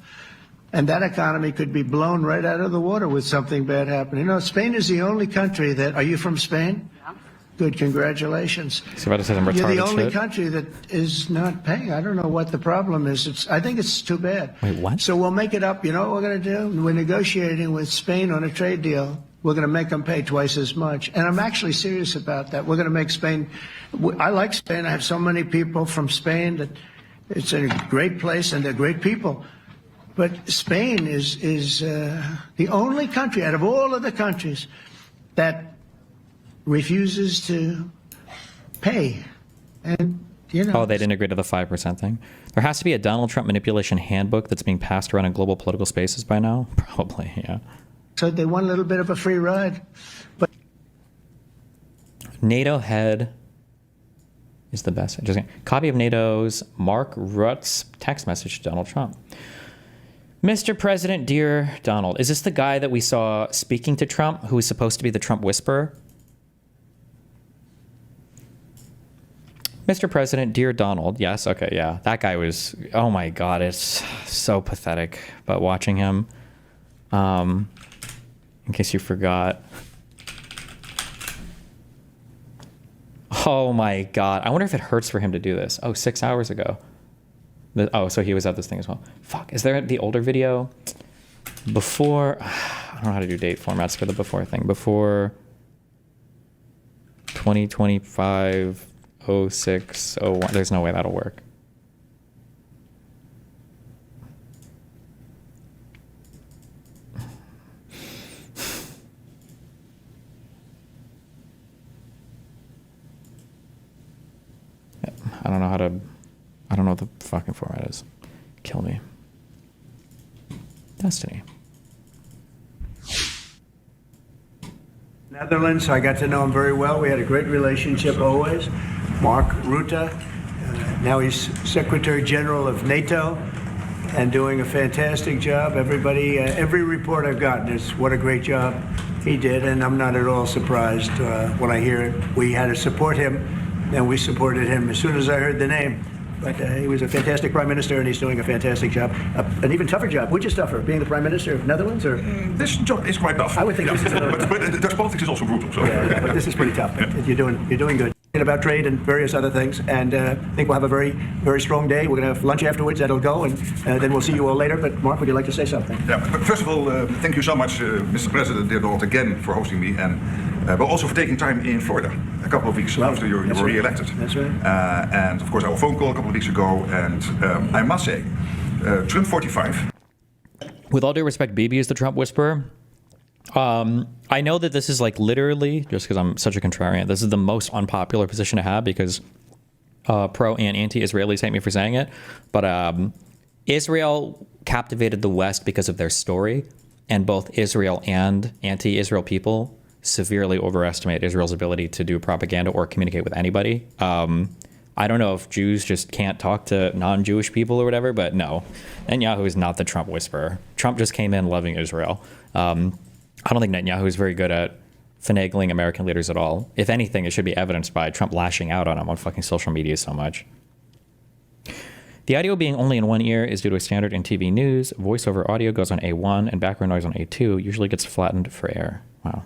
And that economy could be blown right out of the water with something bad happening. You know, Spain is the only country that... Are you from Spain? Yeah. Good, congratulations. So about to say some retarded You're the only shit. country that is not paying. I don't know what the problem is. I think it's too bad. Wait, what? So we'll make it up. You know what we're going to do? We're negotiating with Spain on a trade deal. We're going to make them pay twice as much. And I'm actually serious about that. We're going to make Spain... I like Spain. I have so many people from Spain that it's a great place and they're great people. But Spain is the only country out of all of the countries that refuses to pay. And, you know... Oh, they didn't agree to the 5% thing? There has to be a Donald Trump manipulation handbook that's being passed around in global political spaces by now? Probably, yeah. So they want a little bit of a free ride. But NATO head is the best. Just copy of NATO's Mark Rutte's text message to Donald Trump. Mr. President, dear Donald, is this the guy that we saw speaking to Trump, who is supposed to be the Trump whisperer? Mr. President, dear Donald. Yes, okay, yeah. That guy was, oh my God, it's so pathetic. But watching him, in case you forgot. Oh my God. I wonder if it hurts for him to do this. Oh, 6 hours ago. Oh, so he was at this thing as well. Fuck, is there the older video? Before, I don't know how to do date formats for the before thing. Before 2025, 06, 01. There's no way that'll work. I don't know how to, I don't know what the fucking format is. Kill me. Destiny. Netherlands, I got to know him very well. We had a great relationship always. Mark Rutte, now he's Secretary General of NATO and doing a fantastic job. Everybody, every report I've gotten is what a great job he did, and I'm not at all surprised when I hear it. We had to support him, and we supported him as soon as I heard the name. But he was a fantastic prime minister, and he's doing a fantastic job. An even tougher job. Which is tougher, being the prime minister of Netherlands, or? This job is quite tough. I would think this is a little but Dutch politics is also brutal. So. But this is pretty tough. Yeah. You're doing good. About trade and various other things, and I think we'll have a very, very strong day. We're going to have lunch afterwards. That'll go, and then we'll see you all later. But Mark, would you like to say something? Yeah. But first of all, thank you so much, Mr. President, dear Donald, again for hosting me, and but also for taking time in Florida a couple of weeks after you were re-elected. That's right. And of course, our phone call a couple of weeks ago, and I must say, Trump 45. With all due respect, Bibi is the Trump whisperer. I know that this is like literally, just because I'm such a contrarian, this is the most unpopular position to have because pro and anti-Israelis hate me for saying it. But Israel captivated the West because of their story, and both Israel and anti-Israel people severely overestimate Israel's ability to do propaganda or communicate with anybody. I don't know if Jews just can't talk to non-Jewish people or whatever, but no. Netanyahu is not the Trump whisperer. Trump just came in loving Israel. I don't think Netanyahu is very good at finagling American leaders at all. If anything, it should be evidenced by Trump lashing out on him on fucking social media so much. The audio being only in one ear is due to a standard in TV news. Voiceover audio goes on A1 and background noise on A2, usually gets flattened for air. Wow.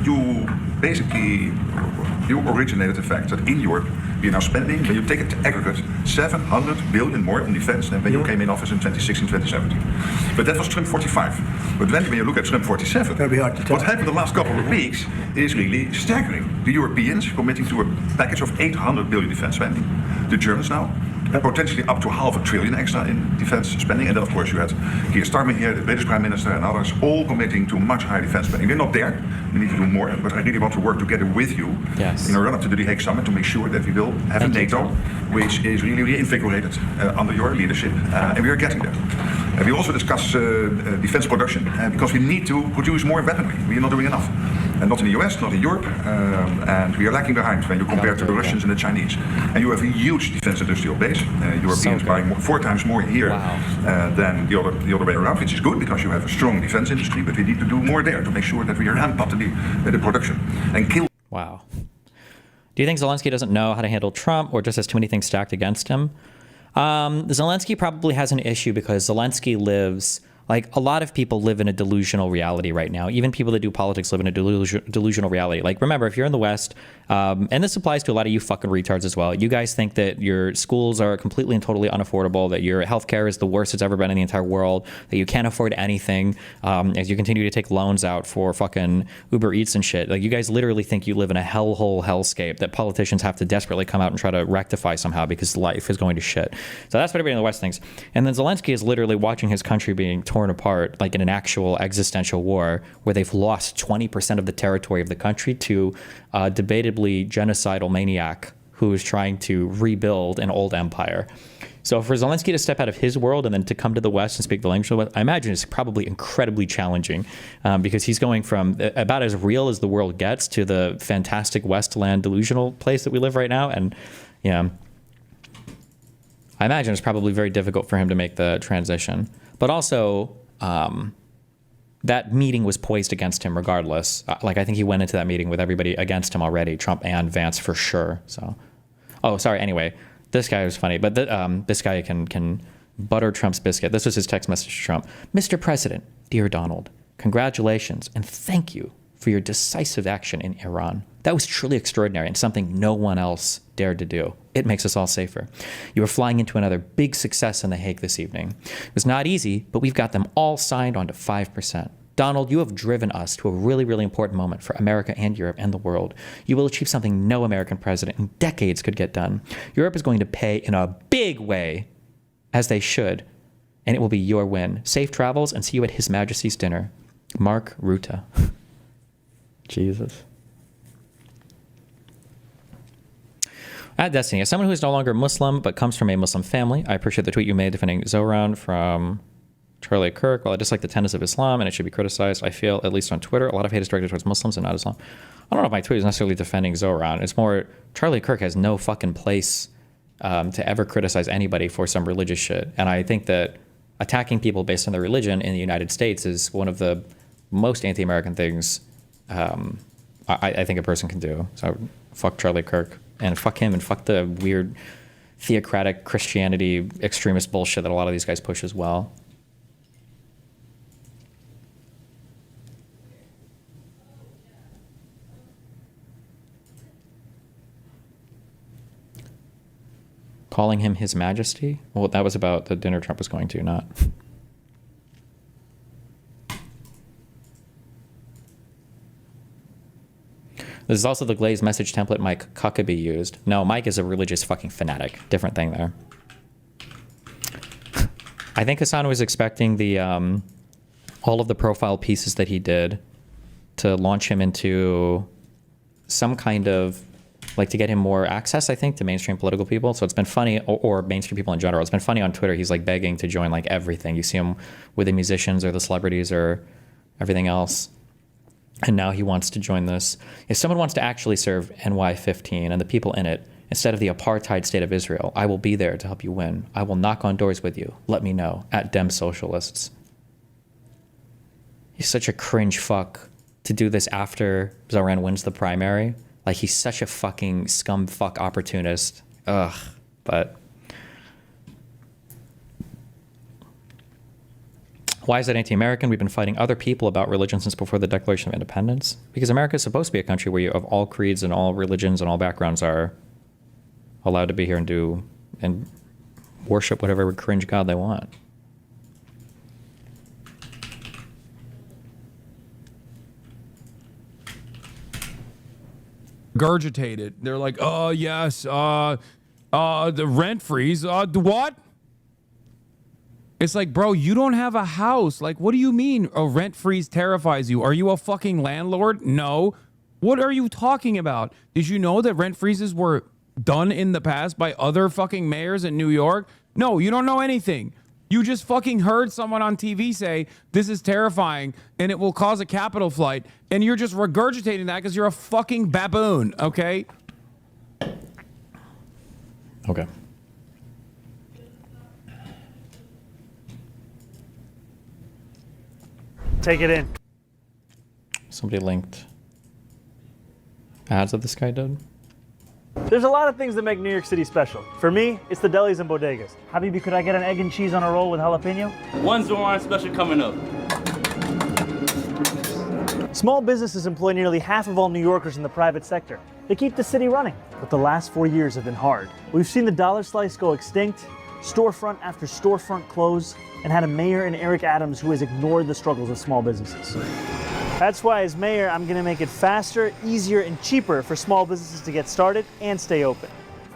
You basically, you originated the fact that in Europe, we are now spending, when you take it to aggregate, 700 billion more on defense than when you came in office in 2016, 2017. But that was Trump 45. But when you look at Trump 47, what happened the last couple of weeks is really staggering. The Europeans committing to a package of 800 billion defense spending. The Germans now, potentially up to $500 billion extra in defense spending. And then, of course, you had Keir Starmer here, the British Prime Minister, and others, all committing to much higher defense spending. We're not there. We need to do more. But I really want to work together with you in a run-up to the Hague Summit to make sure that we will have a NATO which is really reinvigorated under your leadership. And we are getting there. We also discuss defense production because we need to produce more weaponry. We are not doing enough. And not in the US, not in Europe, and we are lacking behind when you compare to the Russians and the Chinese. And you have a huge defense industrial base. Europeans buying 4 times more here than the other way around, which is good because you have a strong defense industry, but we need to do more there to make sure that we ramp up the production and kill. Wow. Do you think Zelensky doesn't know how to handle Trump or just has too many things stacked against him? Zelensky probably has an issue because Zelensky lives... Like, a lot of people live in a delusional reality right now. Even people that do politics live in a delusional reality. Like, remember, if you're in the West, and this applies to a lot of you fucking retards as well, you guys think that your schools are completely and totally unaffordable, that your healthcare is the worst it's ever been in the entire world, that you can't afford anything as you continue to take loans out for fucking Uber Eats and shit. Like, you guys literally think you live in a hellhole hellscape that politicians have to desperately come out and try to rectify somehow because life is going to shit. So that's what everybody in the West thinks. And then Zelensky is literally watching his country being torn apart, like in an actual existential war where they've lost 20% of the territory of the country to a debatably genocidal maniac who is trying to rebuild an old empire. So for Zelensky to step out of his world and then to come to the West and speak the language of the West, I imagine it's probably incredibly challenging because he's going from about as real as the world gets to the fantastic Westland delusional place that we live right now. And yeah, I imagine it's probably very difficult for him to make the transition. But also, that meeting was poised against him regardless. Like, I think he went into that meeting with everybody against him already, Trump and Vance for sure. So, oh, sorry. Anyway, this guy was funny, but this guy can butter Trump's biscuit. This was his text message to Trump. Mr. President, dear Donald, congratulations and thank you for your decisive action in Iran. That was truly extraordinary and something no one else dared to do. It makes us all safer. You are flying into another big success in The Hague this evening. It was not easy, but we've got them all signed onto 5%. Donald, you have driven us to a really, really important moment for America and Europe and the world. You will achieve something no American president in decades could get done. Europe is going to pay in a big way, as they should, and it will be your win. Safe travels and see you at His Majesty's dinner. Mark Rutte. Jesus. At Destiny, as someone who is no longer Muslim but comes from a Muslim family, I appreciate the tweet you made defending Zohran from Charlie Kirk. While I dislike the tenets of Islam and it should be criticized, I feel, at least on Twitter, a lot of hate is directed towards Muslims and not Islam. I don't know if my tweet is necessarily defending Zohran. It's more Charlie Kirk has no fucking place to ever criticize anybody for some religious shit. And I think that attacking people based on their religion in the United States is one of the most anti-American things I think a person can do. So fuck Charlie Kirk. And fuck him and fuck the weird theocratic Christianity extremist bullshit that a lot of these guys push as well. Calling him His Majesty? Well, that was about the dinner Trump was going to, not... This is also the glazed message template Mike Huckabee used. No, Mike is a religious fucking fanatic. Different thing there. I think Hassan was expecting the all of the profile pieces that he did to launch him into some kind of, like, to get him more access, I think, to mainstream political people. So it's been funny, or mainstream people in general. It's been funny on Twitter. He's like begging to join like everything. You see him with the musicians or the celebrities or everything else. And now he wants to join this. If someone wants to actually serve NY15 and the people in it, instead of the apartheid state of Israel, I will be there to help you win. I will knock on doors with you. Let me know. At Dem Socialists. He's such a cringe fuck to do this after Zoran wins the primary. Like, he's such a fucking scum fuck opportunist. Ugh. But why is it anti-American? We've been fighting other people about religion since before the Declaration of Independence. Because America is supposed to be a country where you, of all creeds and all religions and all backgrounds, are allowed to be here and do and worship whatever cringe god they want. Regurgitated. They're like, oh yes, the rent freeze. What? It's like, bro, you don't have a house. Like, what do you mean a rent freeze terrifies you? Are you a fucking landlord? No. What are you talking about? Did you know that rent freezes were done in the past by other fucking mayors in New York? No, you don't know anything. You just fucking heard someone on TV say, this is terrifying and it will cause a capital flight. And you're just regurgitating that because you're a fucking baboon, okay? Okay. Take it in. Somebody linked ads that this guy did. There's a lot of things that make New York City special. For me, it's the delis and bodegas. Habibi, could I get an egg and cheese on a roll with jalapeno? One Zoran special coming up. Small businesses employ nearly half of all New Yorkers in the private sector. They keep the city running, but the last 4 years have been hard. We've seen the dollar slice go extinct, storefront after storefront close, and had a mayor in Eric Adams who has ignored the struggles of small businesses. That's why, as mayor, I'm going to make it faster, easier, and cheaper for small businesses to get started and stay open.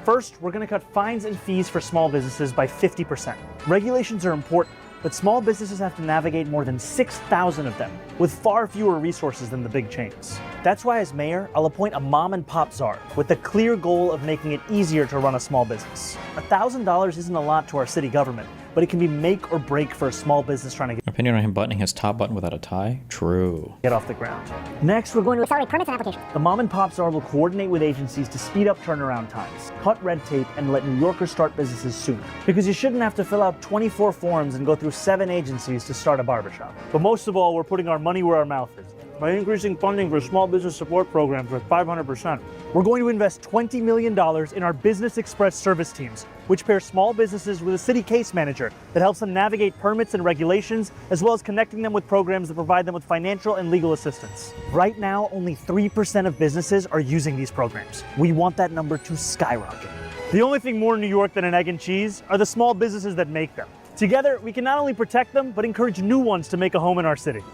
First, we're going to cut fines and fees for small businesses by 50%. Regulations are important, but small businesses have to navigate more than 6,000 of them, with far fewer resources than the big chains. That's why, as mayor, I'll appoint a mom and pop czar with the clear goal of making it easier to run a small business. $1,000 isn't a lot to our city government, but it can be make or break for a small business trying to Opinion on him buttoning his top button without a tie? True. get off the ground. Next, we're going to accelerate permits and applications. The mom and pop czar will coordinate with agencies to speed up turnaround times, cut red tape, and let New Yorkers start businesses sooner. Because you shouldn't have to fill out 24 forms and go through 7 agencies to start a barbershop. But most of all, we're putting our money where our mouth is by increasing funding for small business support programs by 500%. We're going to invest $20 million in our Business Express service teams, which pair small businesses with a city case manager that helps them navigate permits and regulations, as well as connecting them with programs that provide them with financial and legal assistance. Right now, only 3% of businesses are using these programs. We want that number to skyrocket. The only thing more New York than an egg and cheese are the small businesses that make them. Together, we can not only protect them, but encourage new ones to make a home in our city.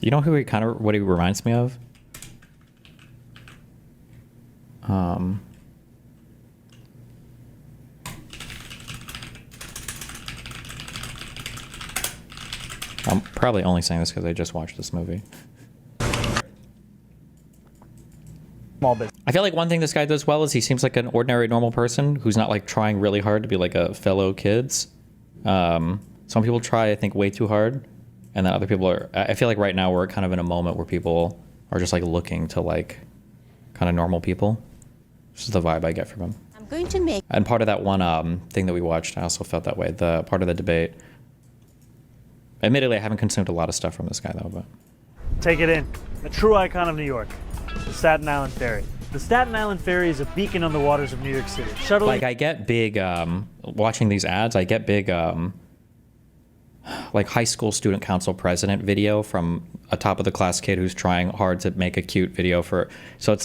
You know who what he reminds me of? I'm probably only saying this because I just watched this movie. Small business. I feel like one thing this guy does well is he seems like an ordinary, normal person who's not like trying really hard to be like a fellow kids. Some people try, I think, way too hard. And then other people are, I feel like right now we're kind of in a moment where people are just like looking to like kind of normal people. This is the vibe I get from him. I'm going to make. And part of that one thing that we watched, I also felt that way. The part of the debate. Admittedly, I haven't consumed a lot of stuff from this guy though, but. Take it in. A true icon of New York, the Staten Island Ferry. The Staten Island Ferry is a beacon on the waters of New York City. Shuttling. Like I get big, watching these ads, I get big, like high school student council president video from a top of the class kid who's trying hard to make a cute video for, so it's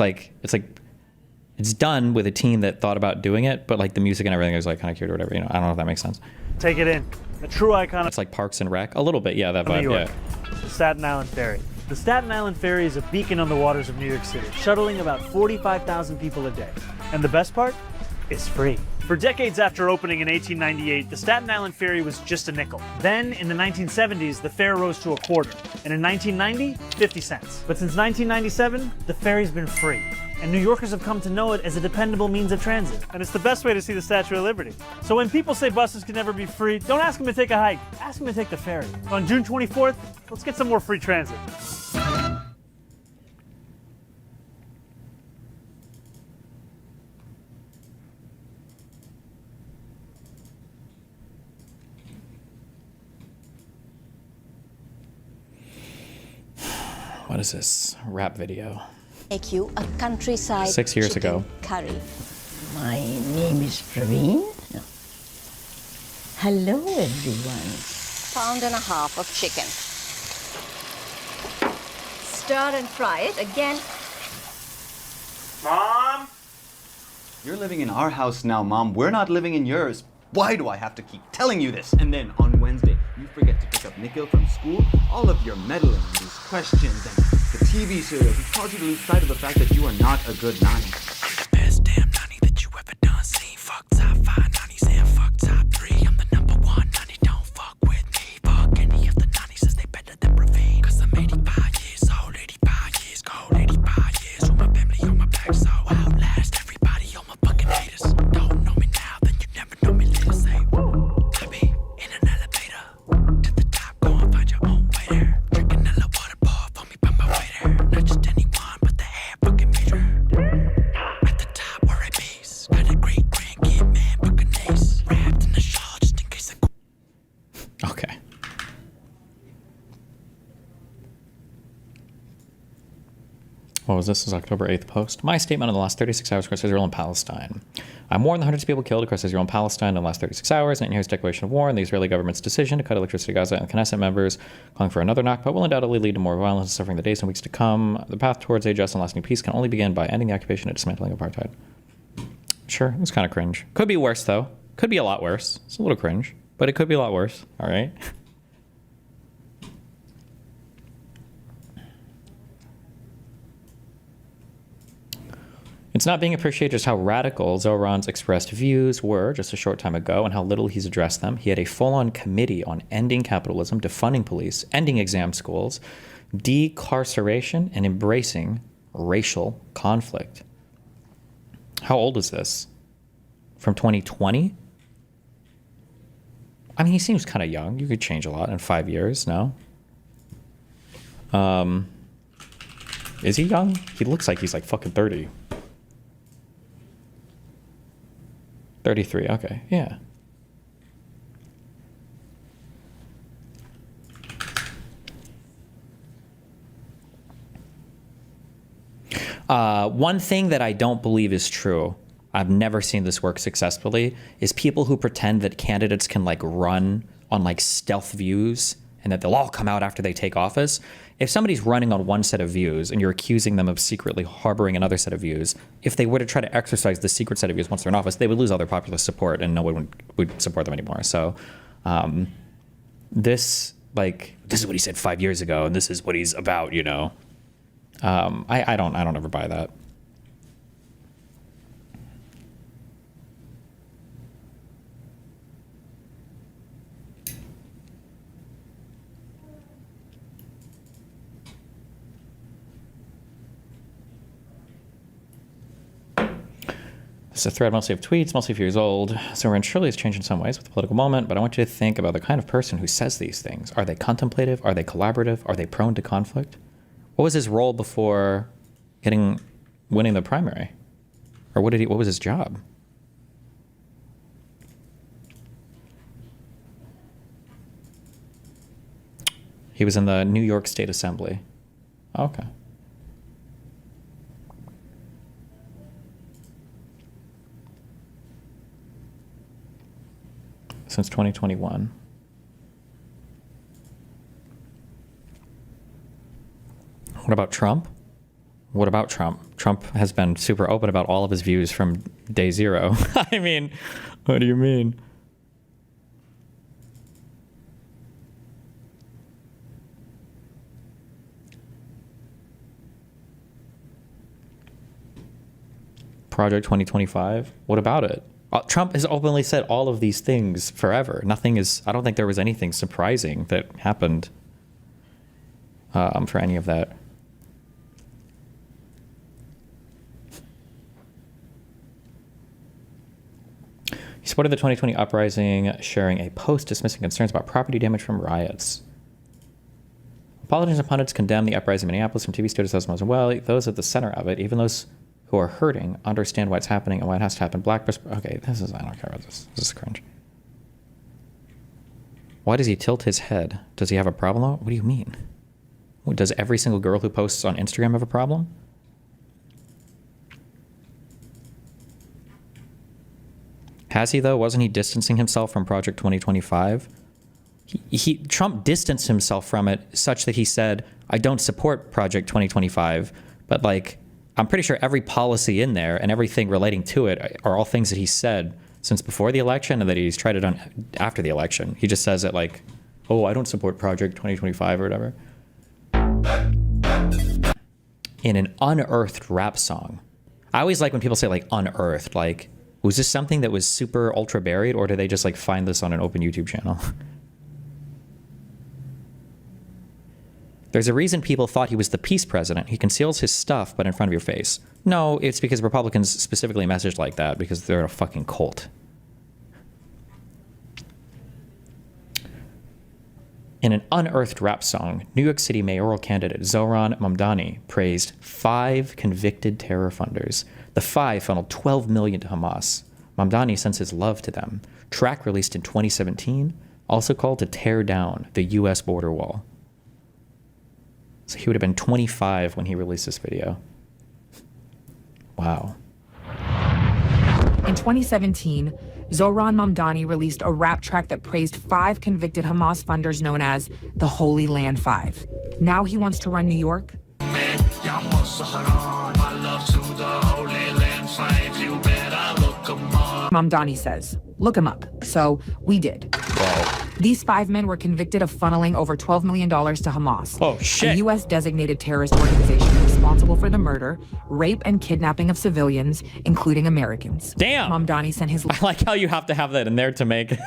done with a team that thought about doing it, but like the music and everything is like kind of cute or whatever, you know, I don't know if that makes sense. Take it in. A true icon. It's like Parks and Rec, a little bit, yeah, that vibe, New York. yeah. The Staten Island Ferry. The Staten Island Ferry is a beacon on the waters of New York City, shuttling about 45,000 people a day. And the best part? It's free. For decades after opening in 1898, the Staten Island Ferry was just a nickel. Then, in the 1970s, the fare rose to a quarter. And in 1990, 50 cents. But since 1997, the ferry's been free. And New Yorkers have come to know it as a dependable means of transit. And it's the best way to see the Statue of Liberty. So when people say buses can never be free, don't ask them to take a hike. Ask them to take the ferry. On June 24th, let's get some more free transit. What is this? Rap video. Make you a countryside 6 years chicken ago. curry. My name is Praveen. Hello, everyone. £1.5 of chicken. Stir and fry it again. Mom? You're living in our house now, Mom. We're not living in yours. Why do I have to keep telling you this? And then on Wednesday, you forget to pick up Nikhil from school. All of your meddling, these questions, and the TV serials have caused you to lose sight of the fact that you are not a good nanny. You're the best damn nanny that you ever done seen. Fuck top 5 nannies and fuck top 3. I'm the number 1 nanny, don't fuck with me. Fuck any of the nannies, as they better than Praveen. Cause I'm 85 years old, 85 years old, 85 years with my family on my back, so I'll outlast everybody on my fucking haters. Don't know me now, then you never know me later. Say, I be in an elevator to the top, go and find your own waiter. Drinking a little water, pour for me by my waiter. Not just anyone, but the hair fucking major. At the top where it bees, got a great grandkid man, fucking ace. Wrapped in the shawl just in case I. Okay. What was this? This is October 8th post. My statement in the last 36 hours across Israel and Palestine. I mourn the hundreds of people killed across Israel and Palestine in the last 36 hours, and Netanyahu's declaration of war and the Israeli government's decision to cut electricity to Gaza, and Knesset members calling for another Nakba will undoubtedly lead to more violence and suffering in the days and weeks to come. The path towards a just and lasting peace can only begin by ending the occupation and dismantling apartheid. Sure, it's kind of cringe. Could be worse, though. Could be a lot worse. It's a little cringe, but it could be a lot worse. All right. It's not being appreciated just how radical Zoran's expressed views were just a short time ago and how little he's addressed them. He had a full-on committee on ending capitalism, defunding police, ending exam schools, decarceration, and embracing racial conflict. How old is this? From 2020? I mean, he seems kind of young. You could change a lot in 5 years, no? Is he young? He looks like he's like fucking 30. 33, okay, yeah. One thing that I don't believe is true, I've never seen this work successfully, is people who pretend that candidates can like run on like stealth views and that they'll all come out after they take office. If somebody's running on one set of views and you're accusing them of secretly harboring another set of views, if they were to try to exercise the secret set of views once they're in office, they would lose all their popular support and no one would support them anymore. So this is what he said 5 years ago and this is what he's about, you know. I don't ever buy that. It's a thread mostly of tweets, mostly a few years old. So we're surely it's changed in some ways with the political moment, but I want you to think about the kind of person who says these things. Are they contemplative? Are they collaborative? Are they prone to conflict? What was his role before winning the primary? Or what was his job? He was in the New York State Assembly. Okay. Since 2021. What about Trump? What about Trump? Trump has been super open about all of his views from day zero. I mean, what do you mean? Project 2025? What about it? Trump has openly said all of these things forever. I don't think there was anything surprising that happened for any of that. He supported the 2020 uprising, sharing a post dismissing concerns about property damage from riots. Politicians and pundits condemned the uprising in Minneapolis from TV studios as well. Those at the center of it, even those who are hurting, understand why it's happening and why it has to happen. I don't care about this. This is cringe. Why does he tilt his head? Does he have a problem? What do you mean? Does every single girl who posts on Instagram have a problem? Has he, though? Wasn't he distancing himself from Project 2025? Trump distanced himself from it such that he said, I don't support Project 2025, but like, I'm pretty sure every policy in there and everything relating to it are all things that he said since before the election and that he's tried it on after the election. He just says it like, oh, I don't support Project 2025 or whatever. In an unearthed rap song. I always like when people say like unearthed, like, was this something that was super ultra buried, or did they just like find this on an open YouTube channel? There's a reason people thought he was the peace president. He conceals his stuff, but in front of your face. No, it's because Republicans specifically messaged like that because they're a fucking cult. In an unearthed rap song, New York City mayoral candidate Zohran Mamdani praised 5 convicted terror funders. The 5 funneled $12 million to Hamas. Mamdani sends his love to them. Track released in 2017 also called to tear down the U.S. border wall. So he would have been 25 when he released this video. Wow. In 2017, Zohran Mamdani released a rap track that praised 5 convicted Hamas funders known as the Holy Land 5. Now he wants to run New York. Mamdani says, look him up. So we did. Wow. These 5 men were convicted of funneling over $12 million to Hamas, oh, shit. a U.S.-designated terrorist organization responsible for the murder, rape, and kidnapping of civilians, including Americans. Damn. Mamdani sent his... I like how you have to have that in there to make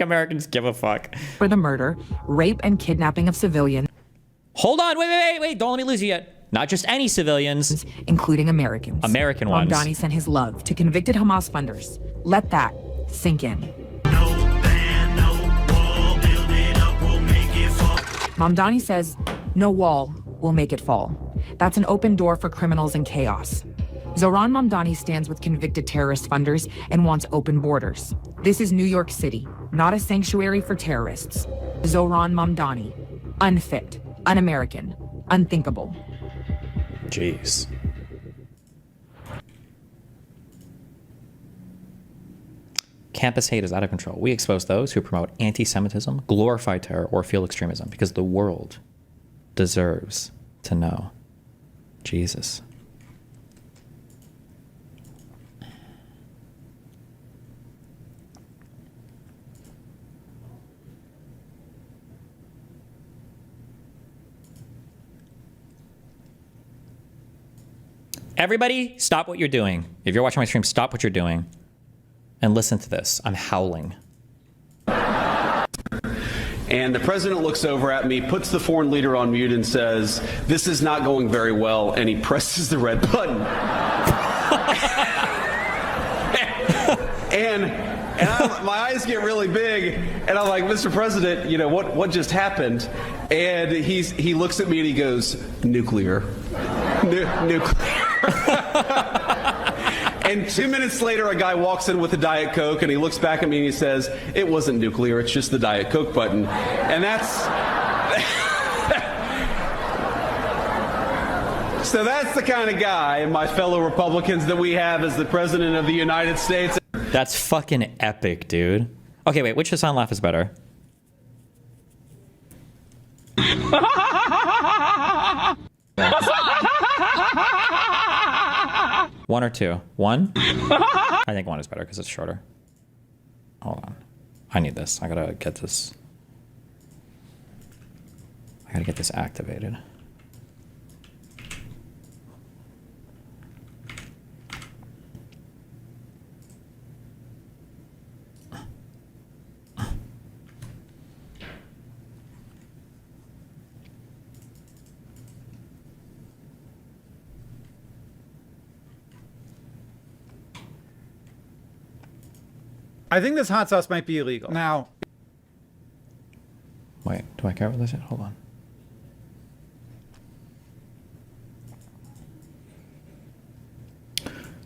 Americans give a fuck. For the murder, rape, and kidnapping of civilians. Hold on, wait, don't let me lose you yet. Not just any civilians. Including Americans. American ones. Mamdani sent his love to convicted Hamas funders. Let that sink in. Mamdani says, no wall will make it fall. That's an open door for criminals and chaos. Zohran Mamdani stands with convicted terrorist funders and wants open borders. This is New York City, not a sanctuary for terrorists. Zohran Mamdani, unfit, un-American, unthinkable. Jeez. Campus hate is out of control. We expose those who promote anti-Semitism, glorify terror, or fuel extremism because the world deserves to know. Jesus. Everybody, stop what you're doing. If you're watching my stream, stop what you're doing and listen to this. I'm howling. And the president looks over at me, puts the foreign leader on mute and says, this is not going very well, and he presses the red button. My eyes get really big, and I'm like, Mr. President, you know, what just happened? And he looks at me and he goes, nuclear. Nuclear. And 2 minutes later, a guy walks in with a Diet Coke, and he looks back at me and he says, it wasn't nuclear, it's just the Diet Coke button. And that's... So that's the kind of guy, and my fellow Republicans, that we have as the President of the United States. That's fucking epic, dude. Okay, wait, which Hassan laugh is better? One or two? One? I think one is better because it's shorter. Hold on. I need this. I gotta get this. I gotta get this activated. I think this hot sauce might be illegal. Now. Wait, do I care about this yet? Hold on.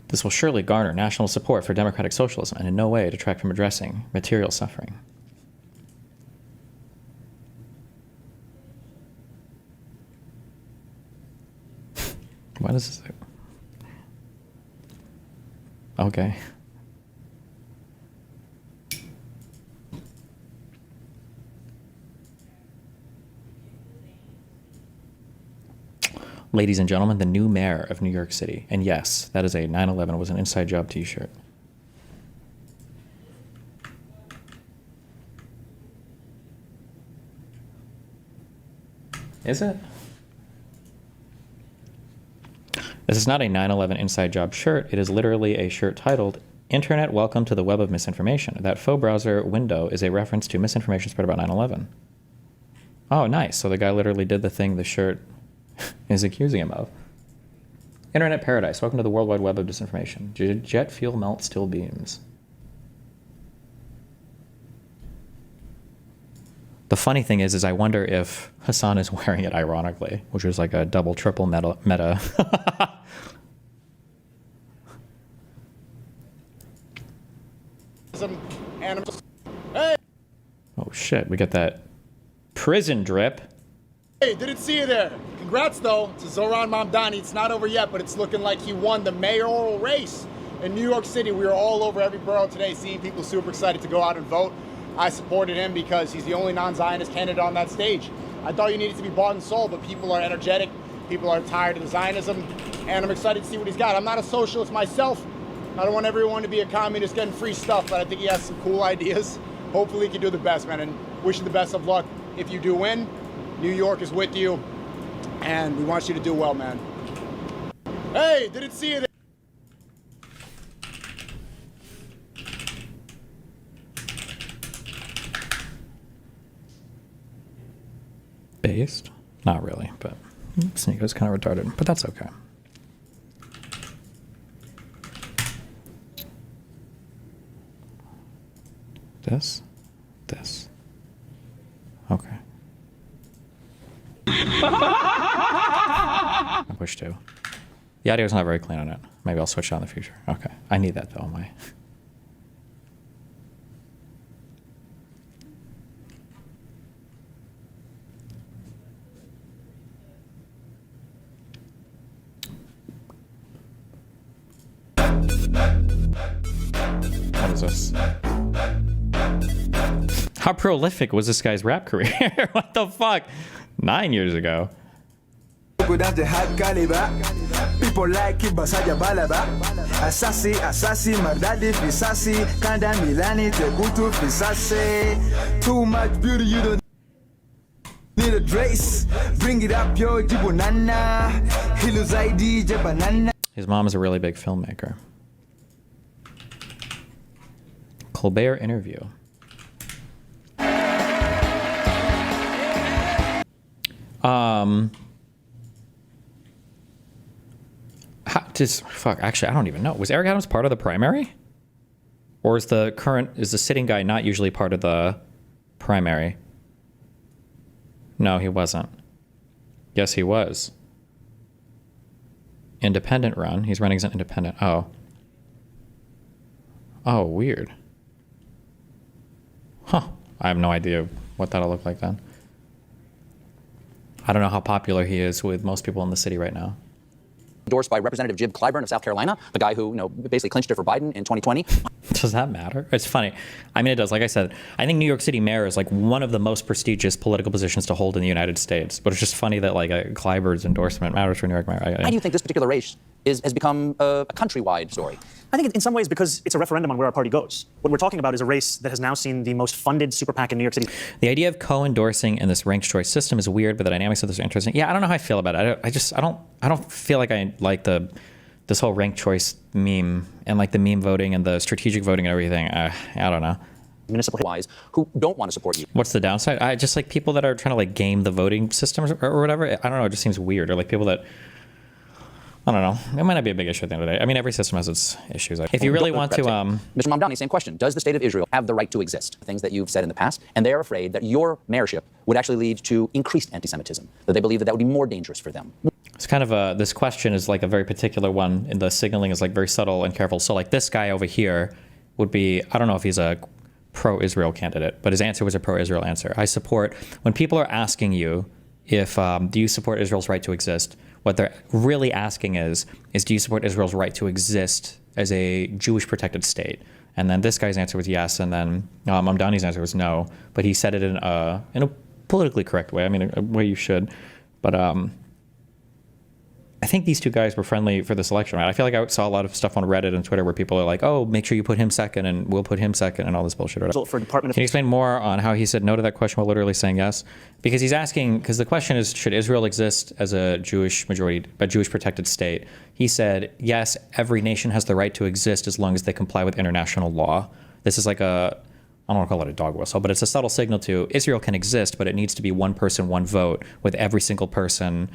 This will surely garner national support for democratic socialism and in no way detract from addressing material suffering. What is this? Okay. Ladies and gentlemen, the new mayor of New York City. And yes, that is a 9/11 was an inside job t-shirt. Is it? This is not a 9/11 inside job shirt. It is literally a shirt titled, Internet Welcome to the Web of Misinformation. That faux browser window is a reference to misinformation spread about 9/11. Oh, nice. So the guy literally did the thing the shirt is accusing him of. Internet paradise. Welcome to the World Wide Web of disinformation. Jet fuel melt steel beams. The funny thing is I wonder if Hassan is wearing it ironically, which was like a double, triple meta. Oh shit, we got that prison drip. Hey, didn't see you there. Congrats though to Zoran Mamdani. It's not over yet, but it's looking like he won the mayoral race in New York City. We were all over every borough today seeing people super excited to go out and vote. I supported him because he's the only non-Zionist candidate on that stage. I thought you needed to be bought and sold, but people are energetic. People are tired of the Zionism, and I'm excited to see what he's got. I'm not a socialist myself. I don't want everyone to be a communist getting free stuff, but I think he has some cool ideas. Hopefully he can do the best, man, and wish you the best of luck. If you do win, New York is with you, and we want you to do well, man. Hey, didn't see you there. Based? Not really, but Sneako's kind of retarded, but that's okay. This. Okay. I push 2. The audio's not very clean on it. Maybe I'll switch it on in the future. Okay. I need that though, What is this? How prolific was this guy's rap career? What the fuck? 9 years ago. People like it, Basaja Balaba. Asasi, Mardadi, Fisasi, Kanda Milani, Tegutu, Fisasi. Too much beauty, you don't need a trace. Bring it up, yo, Jibunana. Hiluzaidi, Jabanana. His mom is a really big filmmaker. Colbert interview. Actually, I don't even know. Was Eric Adams part of the primary? Or is the sitting guy not usually part of the primary? No, he wasn't. Yes, he was. Independent run. He's running as an independent. Oh. Oh, weird. Huh. I have no idea what that'll look like then. I don't know how popular he is with most people in the city right now. Endorsed by Representative Jim Clyburn of South Carolina, the guy who, basically clinched it for Biden in 2020. Does that matter? It's funny. I mean, it does. Like I said, I think New York City mayor is like one of the most prestigious political positions to hold in the United States. But it's just funny that like Clyburn's endorsement matters for New York mayor. Why do you think this particular race has become a countrywide story? I think in some ways because it's a referendum on where our party goes. What we're talking about is a race that has now seen the most funded super PAC in New York City. The idea of co-endorsing in this ranked choice system is weird, but the dynamics of this are interesting. Yeah, I don't know how I feel about it. I don't feel like I like this whole ranked choice meme and like the meme voting and the strategic voting and everything. I don't know. Municipal wise who don't want to support you. What's the downside? I just like people that are trying to like game the voting systems or whatever. I don't know. It just seems weird. Or like people that, I don't know. It might not be a big issue at the end of the day. I mean, every system has its issues. If you really want to, Mr. Mamdani, same question. Does the state of Israel have the right to exist? Things that you've said in the past, and they are afraid that your mayorship would actually lead to increased anti-Semitism. That they believe that would be more dangerous for them. It's kind of this question is like a very particular one, and the signaling is like very subtle and careful. So like this guy over here would be, I don't know if he's a pro-Israel candidate, but his answer was a pro-Israel answer. I support, when people are asking you if, do you support Israel's right to exist? What they're really asking is do you support Israel's right to exist as a Jewish protected state? And then this guy's answer was yes, and then Mamdani's answer was no. But he said it in a politically correct way. I mean, a way you should. But I think these two guys were friendly for this election, right? I feel like I saw a lot of stuff on Reddit and Twitter where people are like, oh, make sure you put him second and we'll put him second and all this bullshit. For Department Can you explain more on how he said no to that question while literally saying yes? Because he's asking, because the question is, should Israel exist as a Jewish protected state? He said, yes, every nation has the right to exist as long as they comply with international law. This is like I don't want to call it a dog whistle, but it's a subtle signal to Israel can exist, but it needs to be one person, one vote, with every single person,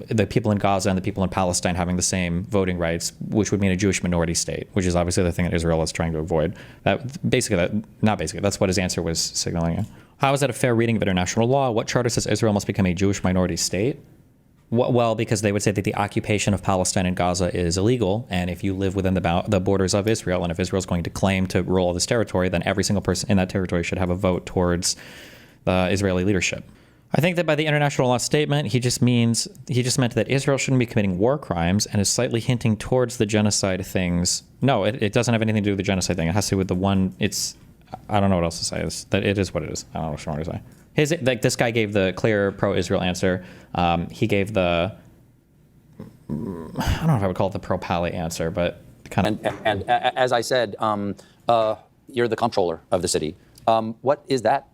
the people in Gaza and the people in Palestine having the same voting rights, which would mean a Jewish minority state, which is obviously the thing that Israel is trying to avoid. That's what his answer was signaling. How is that a fair reading of international law? What charter says Israel must become a Jewish minority state? Well, because they would say that the occupation of Palestine and Gaza is illegal, and if you live within the borders of Israel, and if Israel is going to claim to rule this territory, then every single person in that territory should have a vote towards the Israeli leadership. I think that by the international law statement, he just meant that Israel shouldn't be committing war crimes and is slightly hinting towards the genocide things. No, it doesn't have anything to do with the genocide thing. It has to do with the one. I don't know what else to say. It is what it is. I don't know what I'm trying to say. This guy gave the clear pro-Israel answer. He gave the, I don't know if I would call it the pro-Pali answer, but kind of. And as I said, you're the comptroller of the city. What is that?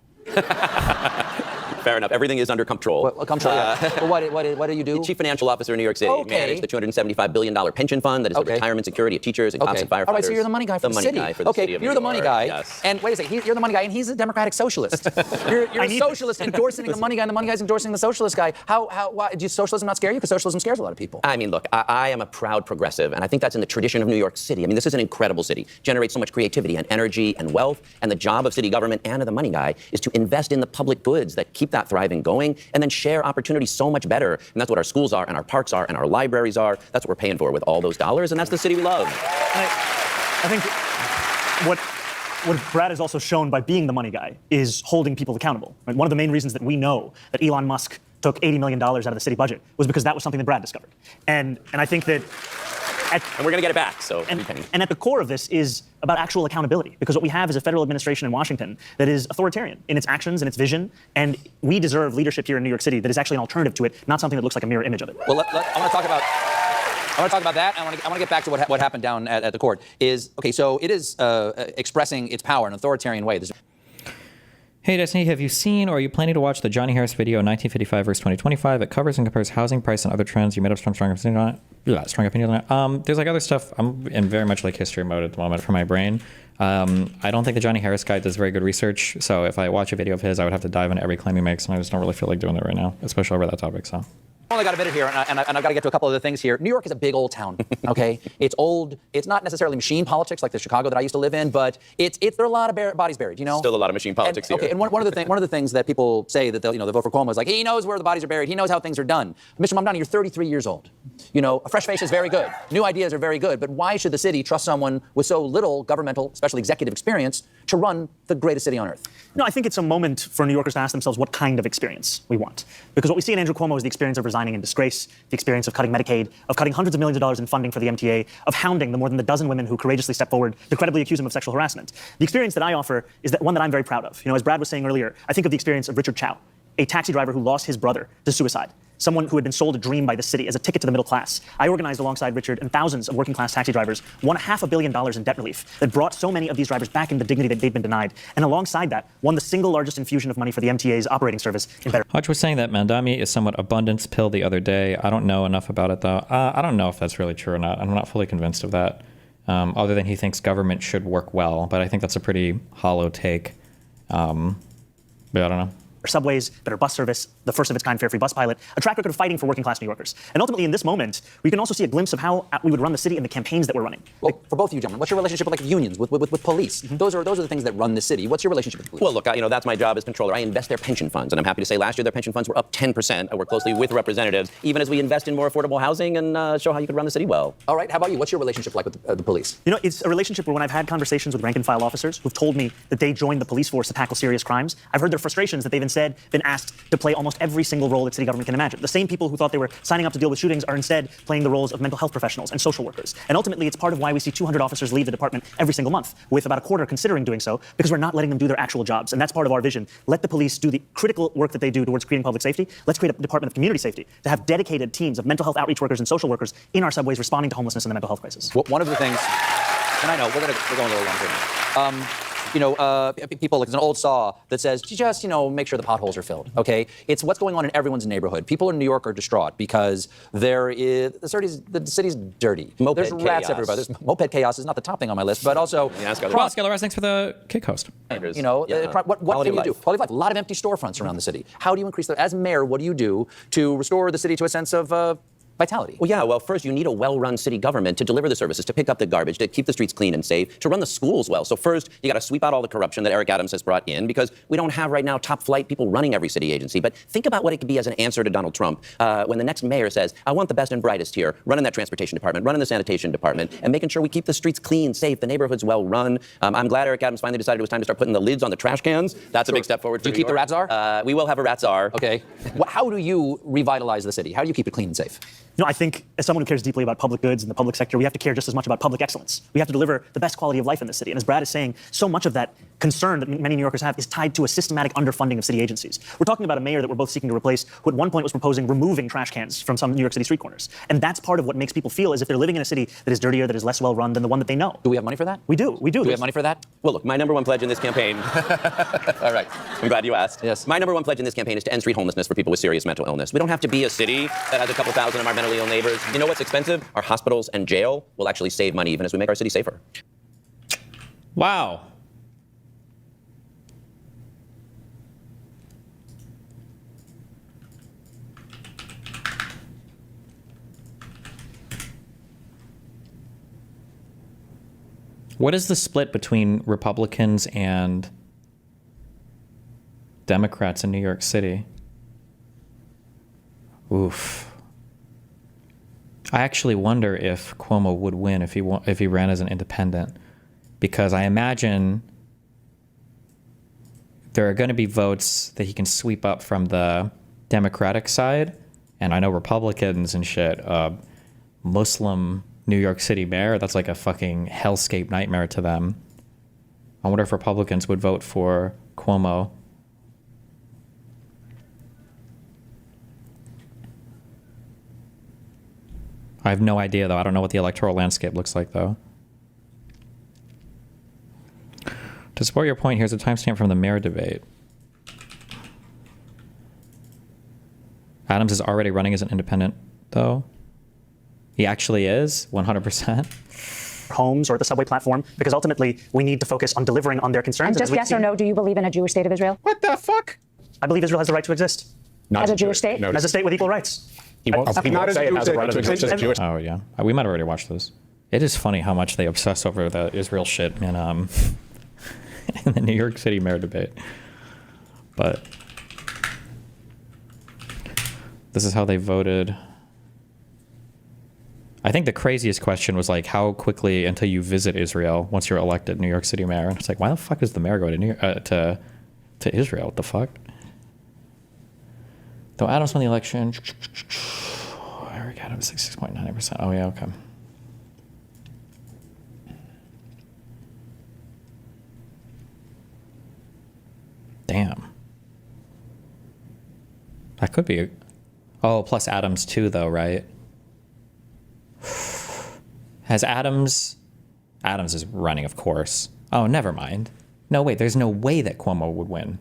Fair enough. Everything is under control. What do you do? Chief Financial Officer in New York City. Okay. Manage the $275 billion pension fund that is the retirement security of teachers and cops and firefighters. All right, so you're the money guy for the city. You're the money guy. Yes. And wait a second, you're the money guy, and he's a democratic socialist. You're a socialist endorsing the money guy, and the money guy's endorsing the socialist guy. Why, does socialism not scare you? Because socialism scares a lot of people. I mean, look, I am a proud progressive, and I think that's in the tradition of New York City. I mean, this is an incredible city. Generates so much creativity and energy and wealth, and the job of city government and of the money guy is to invest in the public goods that keep that thriving going, and then share opportunities so much better. And that's what our schools are, and our parks are, and our libraries are. That's what we're paying for with all those dollars, and that's the city we love. I think what Brad has also shown by being the money guy is holding people accountable. Right? One of the main reasons that we know that Elon Musk took $80 million out of the city budget was because that was something that Brad discovered. And I think that and we're going to get it back. And at the core of this is about actual accountability, because what we have is a federal administration in Washington that is authoritarian in its actions and its vision, and we deserve leadership here in New York City that is actually an alternative to it, not something that looks like a mirror image of it. Well, I want to talk about that. I want to get back to what happened down at the court. So it is expressing its power in an authoritarian way. Hey Destiny, have you seen or are you planning to watch the Johnny Harris video 1955 versus 2025? It covers and compares housing price and other trends. You made up some strong opinions on it. There's like other stuff. I'm in very much like history mode at the moment for my brain. I don't think the Johnny Harris guy does very good research. So if I watch a video of his, I would have to dive into every claim he makes, and I just don't really feel like doing that right now, especially over that topic. So. I only got a minute here, and I've got to get to a couple of other things here. New York is a big old town, okay? It's old. It's not necessarily machine politics like the Chicago that I used to live in, but there are a lot of bodies buried, you know? Still a lot of machine politics here. Okay, and one of the things that people say that they'll vote for Cuomo is like, he knows where the bodies are buried. He knows how things are done. Mr. Mamdani, you're 33 years old. You know, a fresh face is very good. New ideas are very good, but why should the city trust someone with so little governmental, especially executive experience, to run the greatest city on earth? No, I think it's a moment for New Yorkers to ask themselves what kind of experience we want. Because what we see in Andrew Cuomo is the experience of resigning in disgrace, the experience of cutting Medicaid, of cutting hundreds of millions of dollars in funding for the MTA, of hounding the more than a dozen women who courageously step forward to credibly accuse him of sexual harassment. The experience that I offer is one that I'm very proud of. You know, as Brad was saying earlier, I think of the experience of Richard Chow, a taxi driver who lost his brother to suicide, someone who had been sold a dream by the city as a ticket to the middle class. I organized alongside Richard and thousands of working class taxi drivers, won $500 million in debt relief that brought so many of these drivers back into the dignity that they'd been denied. And alongside that, won the single largest infusion of money for the MTA's operating service in better. Hutch was saying that Mamdani is somewhat abundance pill the other day. I don't know enough about it though. I don't know if that's really true or not. I'm not fully convinced of that. Other than he thinks government should work well, but I think that's a pretty hollow take. But I don't know. Subways, better bus service, the first of its kind fare-free bus pilot, a track record of fighting for working class New Yorkers. And ultimately in this moment, we can also see a glimpse of how we would run the city and the campaigns that we're running. Well, for both of you gentlemen, what's your relationship with unions, with police? Mm-hmm. Those are the things that run the city. What's your relationship with police? Well, look, that's my job as controller. I invest their pension funds, and I'm happy to say last year their pension funds were up 10%. I work closely with representatives, even as we invest in more affordable housing and show how you could run the city well. All right, how about you? What's your relationship like with the police? You know, it's a relationship where when I've had conversations with rank and file officers who've told me that they joined the police force to tackle serious crimes, I've heard their frustrations that they've instead been asked to play almost almost every single role that city government can imagine. The same people who thought they were signing up to deal with shootings are instead playing the roles of mental health professionals and social workers. And ultimately, it's part of why we see 200 officers leave the department every single month, with about a quarter considering doing so, because we're not letting them do their actual jobs. And that's part of our vision. Let the police do the critical work that they do towards creating public safety. Let's create a Department of Community Safety to have dedicated teams of mental health outreach workers and social workers in our subways responding to homelessness and the mental health crisis. One of the things, and I know we're going a little longer now. People, like, there's an old saw that says, just, make sure the potholes are filled, okay? It's what's going on in everyone's neighborhood. People in New York are distraught because the city's dirty. There's rats everywhere. There's moped chaos is not the top thing on my list, but also... Skeller, thanks for the kick host. What can you do? Quality of life. A lot of empty storefronts around the city. How do you increase as mayor, what do you do to restore the city to a sense of... vitality? Well, first you need a well-run city government to deliver the services, to pick up the garbage, to keep the streets clean and safe, to run the schools well. So first, you got to sweep out all the corruption that Eric Adams has brought in, because we don't have right now top-flight people running every city agency. But think about what it could be as an answer to Donald Trump when the next mayor says, I want the best and brightest here, running that transportation department, running the sanitation department, and making sure we keep the streets clean, safe, the neighborhoods well-run. I'm glad Eric Adams finally decided it was time to start putting the lids on the trash cans. That's a big step forward. Do you keep the rat czar? We will have a rat czar. Okay. How do you revitalize the city? How do you keep it clean and safe? No, I think as someone who cares deeply about public goods and the public sector, we have to care just as much about public excellence. We have to deliver the best quality of life in the city. And as Brad is saying, so much of that concern that many New Yorkers have is tied to a systematic underfunding of city agencies. We're talking about a mayor that we're both seeking to replace, who at one point was proposing removing trash cans from some New York City street corners. And that's part of what makes people feel as if they're living in a city that is dirtier, that is less well-run than the one that they know. Do we have money for that? We do. Do we have money for that? Well, look, my number one pledge in this campaign... All right. I'm glad you asked. Yes. My number one pledge in this campaign is to end street homelessness for people with serious mental illness. We don't have to be a city that has a couple thousand of our mentally ill neighbors. You know what's expensive? Our hospitals and jail will actually save money even as we make our city safer. Wow. What is the split between Republicans and Democrats in New York City? Oof. I actually wonder if Cuomo would win if he ran as an independent, because I imagine there are going to be votes that he can sweep up from the Democratic side, and I know Republicans and shit, Muslim New York City mayor, that's like a fucking hellscape nightmare to them. I wonder if Republicans would vote for Cuomo. I have no idea, though. I don't know what the electoral landscape looks like, though. To support your point, here's a timestamp from the mayor debate. Adams is already running as an independent, though. He actually is, 100%. Homes or at the subway platform, because ultimately we need to focus on delivering on their concerns. And just yes or no, do you believe in a Jewish state of Israel? What the fuck? I believe Israel has the right to exist. Not as a Jewish state? As a state with equal rights. He won't say it has a right to exist as Jewish. Oh, yeah. We might have already watched this. It is funny how much they obsess over the Israel shit in, in the New York City mayor debate. But this is how they voted. I think the craziest question was like, how quickly until you visit Israel once you're elected New York City mayor? And it's like, why the fuck is the mayor going to Israel? What the fuck? Though Adams won the election, Eric Adams 66.9%. Oh yeah, okay. Damn. That could be. Oh, plus Adams too, though, right? Has Adams is running, of course. Oh, never mind. No, wait, there's no way that Cuomo would win.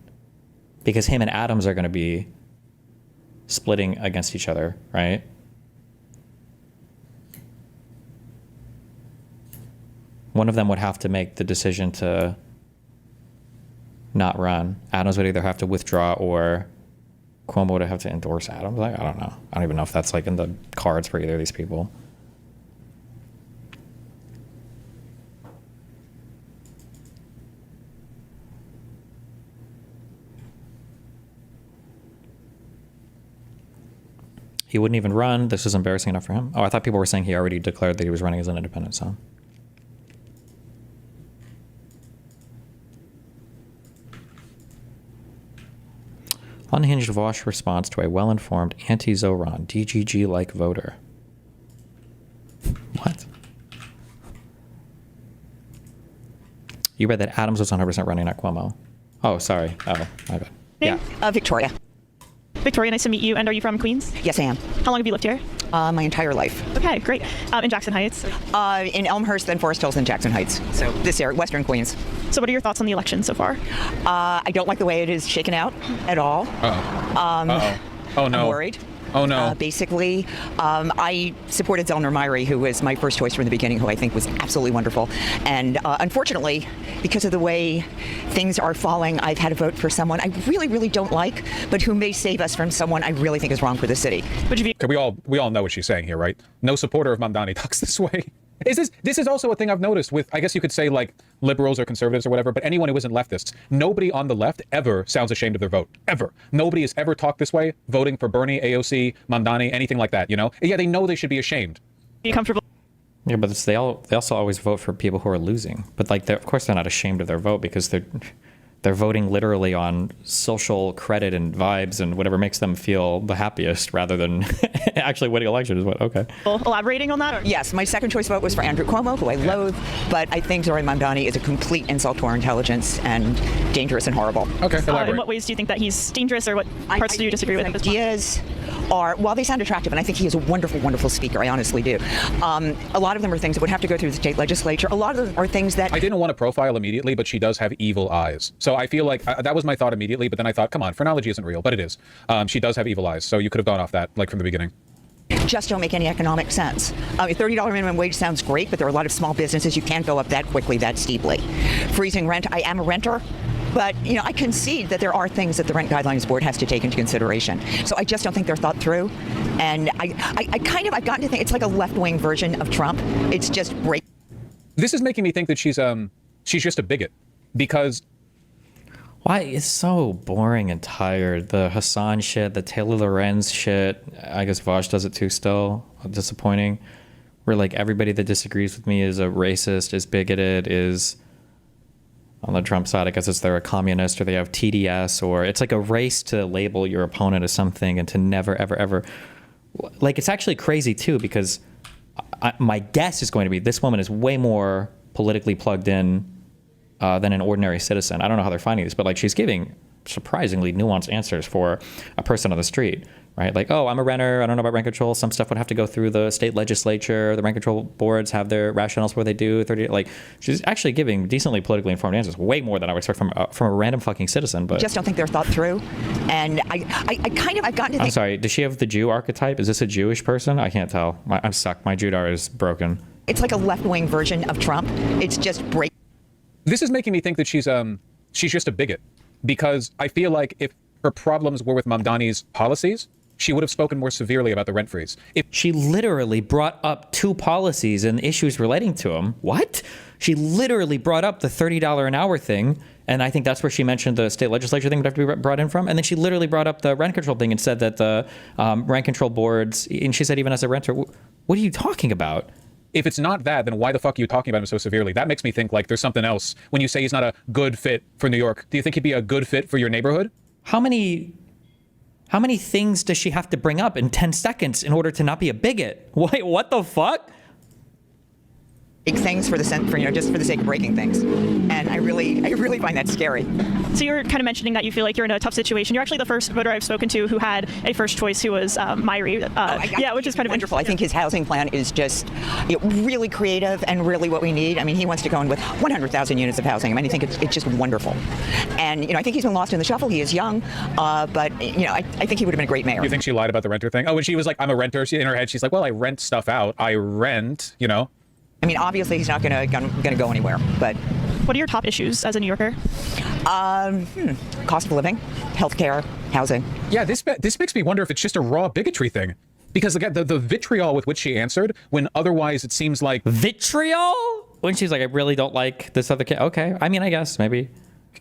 Because him and Adams are going to be splitting against each other, right? One of them would have to make the decision to not run. Adams would either have to withdraw or Cuomo would have to endorse Adams. I don't know. I don't even know if that's like in the cards for either of these people. He wouldn't even run. This was embarrassing enough for him. Oh, I thought people were saying he already declared that he was running as an independent, so. Unhinged Vosh response to a well-informed anti-Zoran DGG-like voter. What? You read that Adams was 100% running, not Cuomo. Oh, sorry. Oh, my bad. Yeah. Victoria. Victoria, nice to meet you. And are you from Queens? Yes, I am. How long have you lived here? My entire life. Okay, great. In Jackson Heights? In Elmhurst, then Forest Hills, then Jackson Heights. So this area, Western Queens. So what are your thoughts on the election so far? I don't like the way it is shaken out at all. Oh, no. I'm worried. Oh, no. Basically, I supported Zellner Myrie, who was my first choice from the beginning, who I think was absolutely wonderful. And unfortunately, because of the way things are falling, I've had to vote for someone I really, really don't like, but who may save us from someone I really think is wrong for the city. Would you be? Okay, we all know what she's saying here, right? No supporter of Mamdani talks this way. This is also a thing I've noticed with, I guess you could say, like, liberals or conservatives or whatever, but anyone who isn't leftists. Nobody on the left ever sounds ashamed of their vote. Ever. Nobody has ever talked this way, voting for Bernie, AOC, Mamdani, anything like that, you know? Yeah, they know they should be ashamed. Are you comfortable? Yeah, but they also always vote for people who are losing. But, like, of course they're not ashamed of their vote because they're voting literally on social credit and vibes and whatever makes them feel the happiest rather than actually winning election is what, okay. Elaborating on that? Or? Yes, my second choice vote was for Andrew Cuomo, who I loathe, but I think Zoran Mamdani is a complete insult to our intelligence and dangerous and horrible. Okay, in what ways do you think that he's dangerous, or what parts do you disagree with? Ideas are, while they sound attractive, and I think he is a wonderful, wonderful speaker, I honestly do. A lot of them are things that would have to go through the state legislature. A lot of them are things that... I didn't want to profile immediately, but she does have evil eyes. So I feel like that was my thought immediately, but then I thought, come on, phrenology isn't real, but it is. She does have evil eyes, so you could have gone off that, like, from the beginning. Just don't make any economic sense. $30 minimum wage sounds great, but there are a lot of small businesses you can't go up that quickly, that steeply. Freezing rent, I am a renter, but I concede that there are things that the Rent Guidelines Board has to take into consideration. So I just don't think they're thought through, and I've gotten to think it's like a left-wing version of Trump. It's just break. This is making me think that she's just a bigot, because... Why? It's so boring and tired. The Hassan shit, the Taylor Lorenz shit. I guess Vosh does it too still. Disappointing. Where, like, everybody that disagrees with me is a racist, is bigoted, is on the Trump side. I guess it's they're a communist or they have TDS, or it's like a race to label your opponent as something and to never, ever, ever. Like, it's actually crazy too, because my guess is going to be this woman is way more politically plugged in than an ordinary citizen. I don't know how they're finding this, but like she's giving surprisingly nuanced answers for a person on the street, right? Like, oh, I'm a renter. I don't know about rent control. Some stuff would have to go through the state legislature. The rent control boards have their rationales where they do 30. Like, she's actually giving decently politically informed answers, way more than I would expect from a random fucking citizen. But just don't think they're thought through, and I've gotten to think. I'm sorry. Does she have the Jew archetype? Is this a Jewish person? I can't tell. I'm stuck. My Judar is broken. It's like a left-wing version of Trump. It's just break. This is making me think that she's just a bigot, because I feel like if her problems were with Mamdani's policies, she would have spoken more severely about the rent freeze. If she literally brought up 2 policies and issues relating to them. What? She literally brought up the $30 an hour thing, and I think that's where she mentioned the state legislature thing would have to be brought in from. And then she literally brought up the rent control thing and said that the rent control boards, and she said even as a renter, what are you talking about? If it's not that, then why the fuck are you talking about him so severely? That makes me think like there's something else. When you say he's not a good fit for New York, do you think he'd be a good fit for your neighborhood? How many things does she have to bring up in 10 seconds in order to not be a bigot? Wait, what the fuck? Things just for the sake of breaking things, and I really find that scary. So you were kind of mentioning that you feel like you're in a tough situation. You're actually the first voter I've spoken to who had a first choice who was Myrie. Which is kind of wonderful. I think his housing plan is just really creative and really what we need. I mean, he wants to go in with 100,000 units of housing. I mean, I think it's just wonderful, and I think he's been lost in the shuffle. He is young, but I think he would have been a great mayor. You think she lied about the renter thing? Oh, when she was like, I'm a renter, in her head she's like, well, I rent stuff out. I rent, I mean, obviously he's not gonna go anywhere, but. What are your top issues as a New Yorker? Cost of living, healthcare, housing. Yeah, this makes me wonder if it's just a raw bigotry thing. Because again, the vitriol with which she answered, when otherwise it seems like... Vitriol? When she's like, I really don't like this other kid. Okay, I mean, I guess, maybe.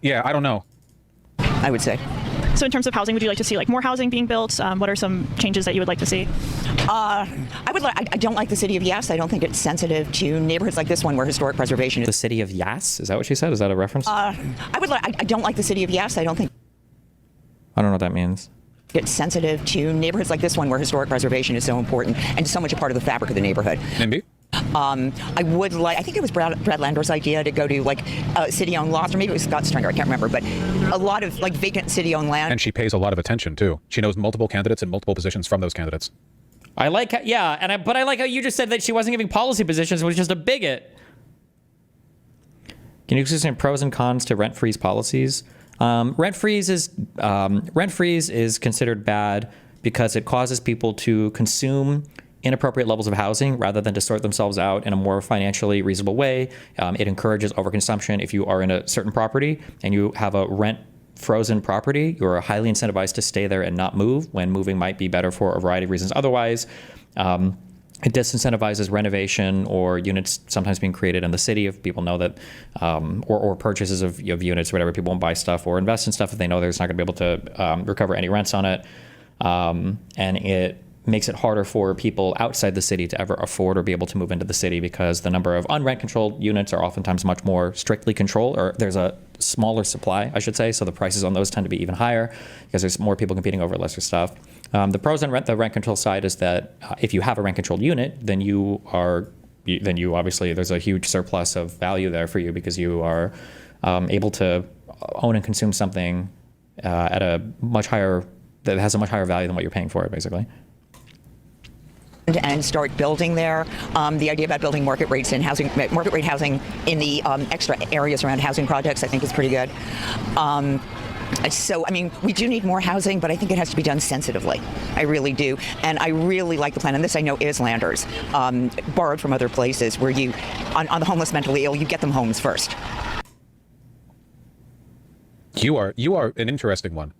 Yeah, I don't know. I would say. So in terms of housing, would you like to see like more housing being built? What are some changes that you would like to see? I don't like the city of Yes. I don't think it's sensitive to neighborhoods like this one where historic preservation is. The city of Yes? Is that what she said? Is that a reference? I don't like the city of Yes. I don't think. I don't know what that means. Get sensitive to neighborhoods like this one where historic preservation is so important and so much a part of the fabric of the neighborhood. NB? I would like, I think it was Brad Lander's idea to go to like city-owned lots, or maybe it was Scott Stringer, I can't remember, but a lot of like vacant city-owned land. And she pays a lot of attention too. She knows multiple candidates and multiple positions from those candidates. I like, but I like how you just said that she wasn't giving policy positions, was just a bigot. Can you explain pros and cons to rent freeze policies? Rent freeze is considered bad because it causes people to consume inappropriate levels of housing rather than to sort themselves out in a more financially reasonable way. It encourages overconsumption. If you are in a certain property and you have a rent frozen property, you're highly incentivized to stay there and not move, when moving might be better for a variety of reasons otherwise. It disincentivizes renovation or units sometimes being created in the city if people know that, or purchases of units or whatever. People won't buy stuff or invest in stuff if they know there's not going to be able to recover any rents on it. And it makes it harder for people outside the city to ever afford or be able to move into the city because the number of unrent controlled units are oftentimes much more strictly controlled, or there's a smaller supply, I should say, so the prices on those tend to be even higher because there's more people competing over lesser stuff. The pros on the rent control side is that if you have a rent controlled unit, then you obviously, there's a huge surplus of value there for you because you are able to own and consume something at a much higher, that has a much higher value than what you're paying for it, basically. And start building there. The idea about building market rate housing in the extra areas around housing projects, I think, is pretty good. So, I mean, we do need more housing, but I think it has to be done sensitively. I really do. And I really like the plan. And this I know is Landers, borrowed from other places where you, on the homeless mentally ill, you get them homes first. You are an interesting one.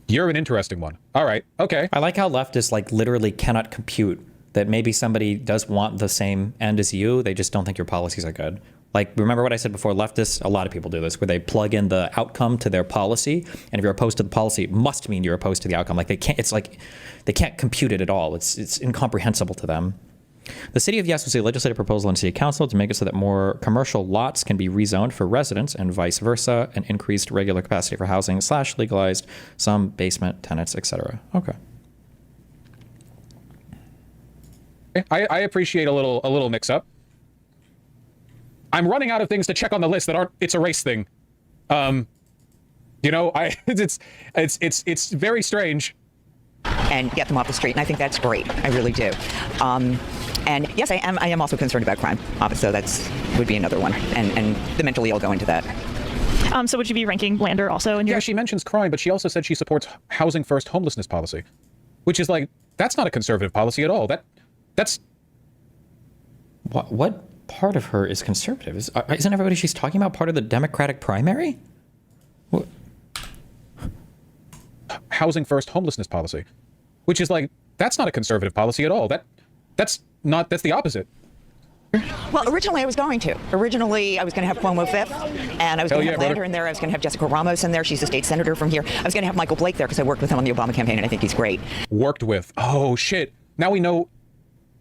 You're an interesting one. All right. Okay. I like how leftists like literally cannot compute that maybe somebody does want the same end as you. They just don't think your policies are good. Like, remember what I said before, leftists, a lot of people do this, where they plug in the outcome to their policy. And if you're opposed to the policy, it must mean you're opposed to the outcome. Like they can't compute it at all. It's incomprehensible to them. The City of Yes was a legislative proposal in City Council to make it so that more commercial lots can be rezoned for residents and vice versa, and increased regular capacity for housing / legalized some basement tenants, etc. Okay. I appreciate a little mix-up. I'm running out of things to check on the list that aren't "it's a race" thing. You know, it's very strange. And get them off the street, and I think that's great. I really do. And yes, I am also concerned about crime. So would be another one, and the mentally ill go into that. So would you be ranking Lander also in your? Yeah, she mentions crime, but she also said she supports housing first homelessness policy, which is like, that's not a conservative policy at all. That's what part of her is conservative? Isn't everybody she's talking about part of the Democratic primary? What? Housing first homelessness policy, which is like, that's not a conservative policy at all. That's the opposite. Well, originally I was going to. Originally I was going to have Cuomo fifth, and I was going to have Lander in there. I was going to have Jessica Ramos in there. She's a state senator from here. I was going to have Michael Blake there because I worked with him on the Obama campaign, and I think he's great. Worked with. Oh shit. Now we know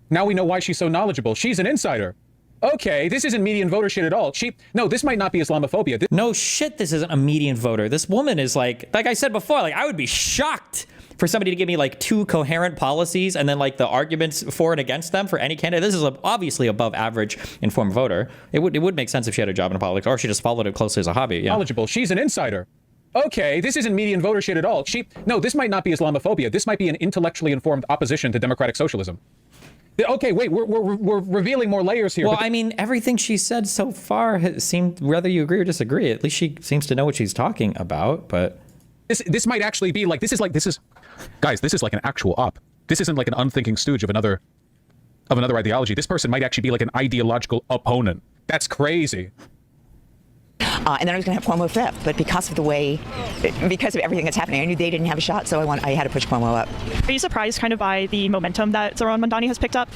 why she's so knowledgeable. She's an insider. Okay, this isn't median voter shit at all. No, this might not be Islamophobia. No shit, this isn't a median voter. This woman is like I said before, like I would be shocked for somebody to give me like 2 coherent policies and then like the arguments for and against them for any candidate. This is obviously above average informed voter. It would make sense if she had a job in politics or she just followed it closely as a hobby. Yeah. Knowledgeable. She's an insider. Okay, this isn't median voter shit at all. No, this might not be Islamophobia. This might be an intellectually informed opposition to democratic socialism. Okay, wait, we're revealing more layers here. Well, I mean, everything she said so far has seemed, whether you agree or disagree, at least she seems to know what she's talking about, but... This might actually be like, guys, this is like an actual op. This isn't like an unthinking stooge of another ideology. This person might actually be like an ideological opponent. That's crazy. And then I was going to have Cuomo fifth, but because of everything that's happening, I knew they didn't have a shot, so I had to push Cuomo up. Are you surprised kind of by the momentum that Zohran Mamdani has picked up?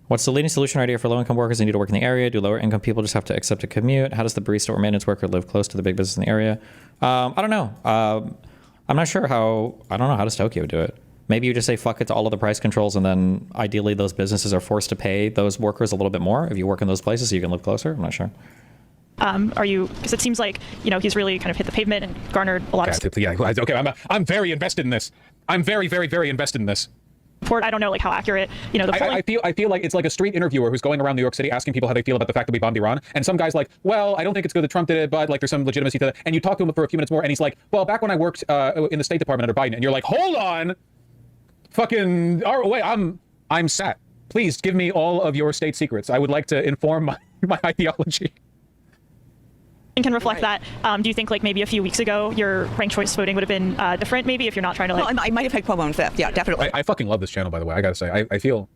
What's the leading solution idea for low-income workers who need to work in the area? Do lower-income people just have to accept a commute? How does the barista or maintenance worker live close to the big business in the area? I don't know. I'm not sure how. I don't know how does Tokyo do it. Maybe you just say fuck it to all of the price controls, and then ideally those businesses are forced to pay those workers a little bit more if you work in those places so you can live closer. I'm not sure. Are you, because it seems like, he's really kind of hit the pavement and garnered a lot of support. Yeah, okay, I'm very invested in this. I'm very, very, very invested in this. I don't know like how accurate, the polling. I feel like it's like a street interviewer who's going around New York City asking people how they feel about the fact that we bombed Iran. And some guy's like, well, I don't think it's good that Trump did it, but like there's some legitimacy to that. And you talk to him for a few minutes more and he's like, well, back when I worked in the State Department under Biden. And you're like, hold on. Fucking, oh, wait, I'm sat. Please give me all of your state secrets. I would like to inform my ideology. And can reflect that. Do you think like maybe a few weeks ago your ranked choice voting would have been different maybe if you're not trying to like... Well, I might have had Cuomo in fifth. Yeah, definitely. I fucking love this channel, by the way. I gotta say, I feel...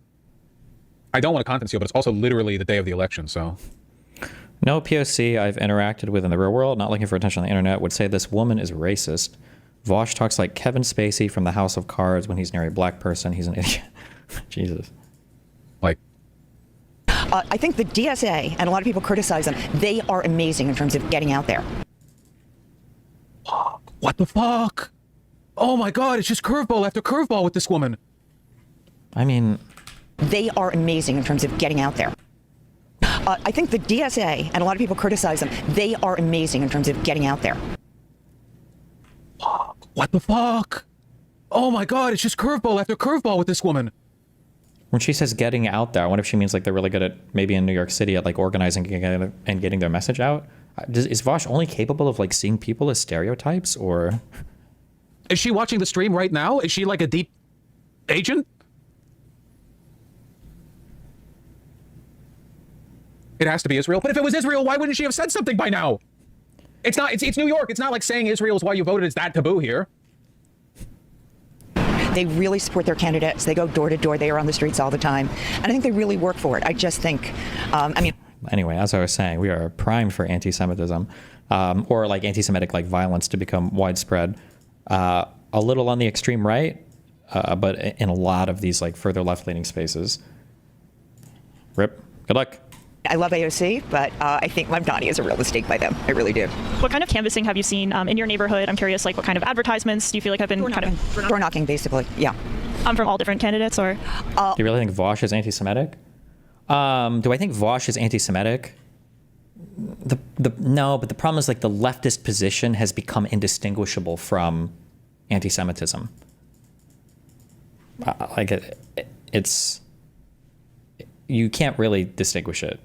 I don't want to content steal, but it's also literally the day of the election, so... No POC I've interacted with in the real world, not looking for attention on the internet, would say this woman is racist. Vosh talks like Kevin Spacey from the House of Cards when he's near a black person. He's an idiot. Jesus. Like... I think the DSA, and a lot of people criticize them, they are amazing in terms of getting out there. What the fuck? Oh my God, it's just curveball after curveball with this woman. I mean... They are amazing in terms of getting out there. I think the DSA, and a lot of people criticize them, they are amazing in terms of getting out there. What the fuck? Oh my God, it's just curveball after curveball with this woman. When she says getting out there, I wonder if she means like they're really good at, maybe in New York City, at like organizing and getting their message out. Is Vosh only capable of like seeing people as stereotypes, or? Is she watching the stream right now? Is she like a deep agent? It has to be Israel. But if it was Israel, why wouldn't she have said something by now? It's not, it's New York. It's not like saying Israel's why you voted. It's that taboo here. They really support their candidates. They go door to door. They are on the streets all the time. And I think they really work for it. I just think, Anyway, as I was saying, we are primed for anti-Semitism, or like anti-Semitic like violence to become widespread. A little on the extreme right, but in a lot of these like further left-leaning spaces. Rip. Good luck. I love AOC, but I think Mamdani is a real mistake by them. I really do. What kind of canvassing have you seen in your neighborhood? I'm curious, like what kind of advertisements do you feel like have been door knocking, basically? Yeah. From all different candidates, or? Do you really think Vosh is anti-Semitic? Do I think Vosh is anti-Semitic? No, but the problem is like the leftist position has become indistinguishable from anti-Semitism. It's you can't really distinguish it.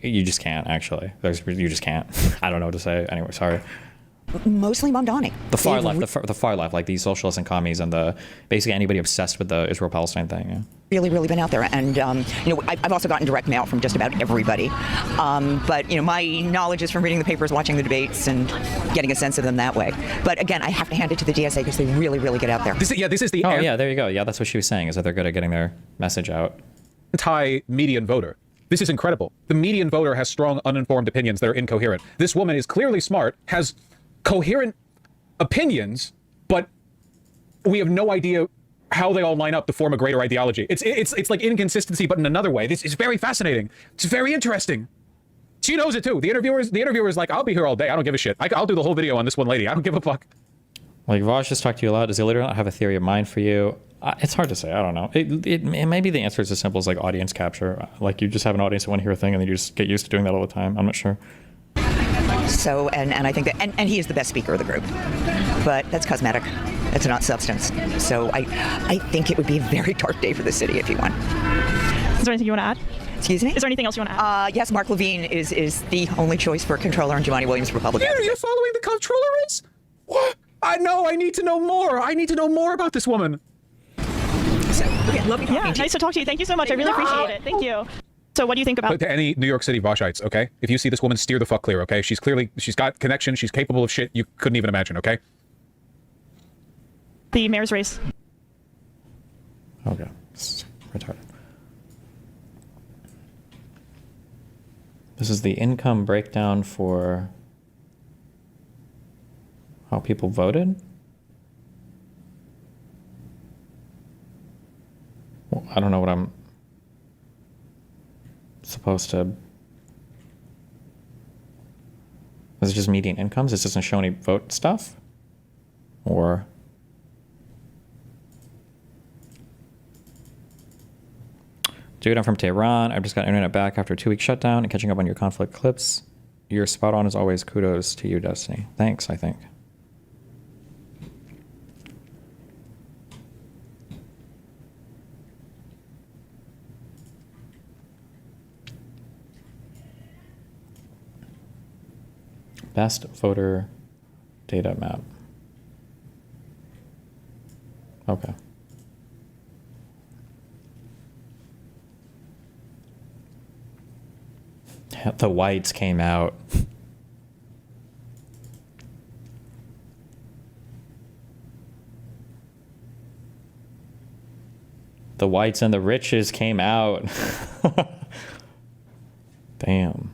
You just can't, actually. You just can't. I don't know what to say. Anyway, sorry. Mostly Mamdani. The far left, the far left, like the socialists and commies and basically anybody obsessed with the Israel-Palestine thing. Yeah. Really been out there. And, I've also gotten direct mail from just about everybody. But, my knowledge is from reading the papers, watching the debates, and getting a sense of them that way. But again, I have to hand it to the DSA because they really get out there. This is the... Oh, yeah, there you go. Yeah, that's what she was saying, is that they're good at getting their message out. Anti-median voter. This is incredible. The median voter has strong, uninformed opinions that are incoherent. This woman is clearly smart, has coherent opinions, but we have no idea how they all line up to form a greater ideology. It's like inconsistency, but in another way. This is very fascinating. It's very interesting. She knows it too. The interviewer's like, I'll be here all day. I don't give a shit. I'll do the whole video on this one lady. I don't give a fuck. Like, Vosh just talked to you a lot. Does he literally not have a theory of mind for you? It's hard to say. I don't know. It maybe the answer is as simple as like audience capture. Like you just have an audience that want to hear a thing and then you just get used to doing that all the time. I'm not sure. So, and I think that, and he is the best speaker of the group, but that's cosmetic. It's not substance. So I think it would be a very dark day for the city if he won. Is there anything you want to add? Excuse me? Is there anything else you want to add? Yes, Mark Levine is the only choice for controller in Jumaane Williams' Republican. You're following the controller race? What? I know. I need to know more. I need to know more about this woman. Okay, love you talking to you. Nice to talk to you. Thank you so much. I really appreciate it. Thank you. So what do you think about... To any New York City Voshites, okay? If you see this woman, steer the fuck clear, okay? She's got connection. She's capable of shit you couldn't even imagine, okay? The mayor's race. Okay. It's retarded. This is the income breakdown for how people voted. Well, I don't know what I'm supposed to... Is it just median incomes? It doesn't show any vote stuff? Or... Dude, I'm from Tehran. I've just got internet back after a 2-week shutdown and catching up on your conflict clips. you're spot on as always. Kudos to you, Destiny. Thanks, I think. Best voter data map. Okay. The whites came out. The whites and the riches came out. Damn.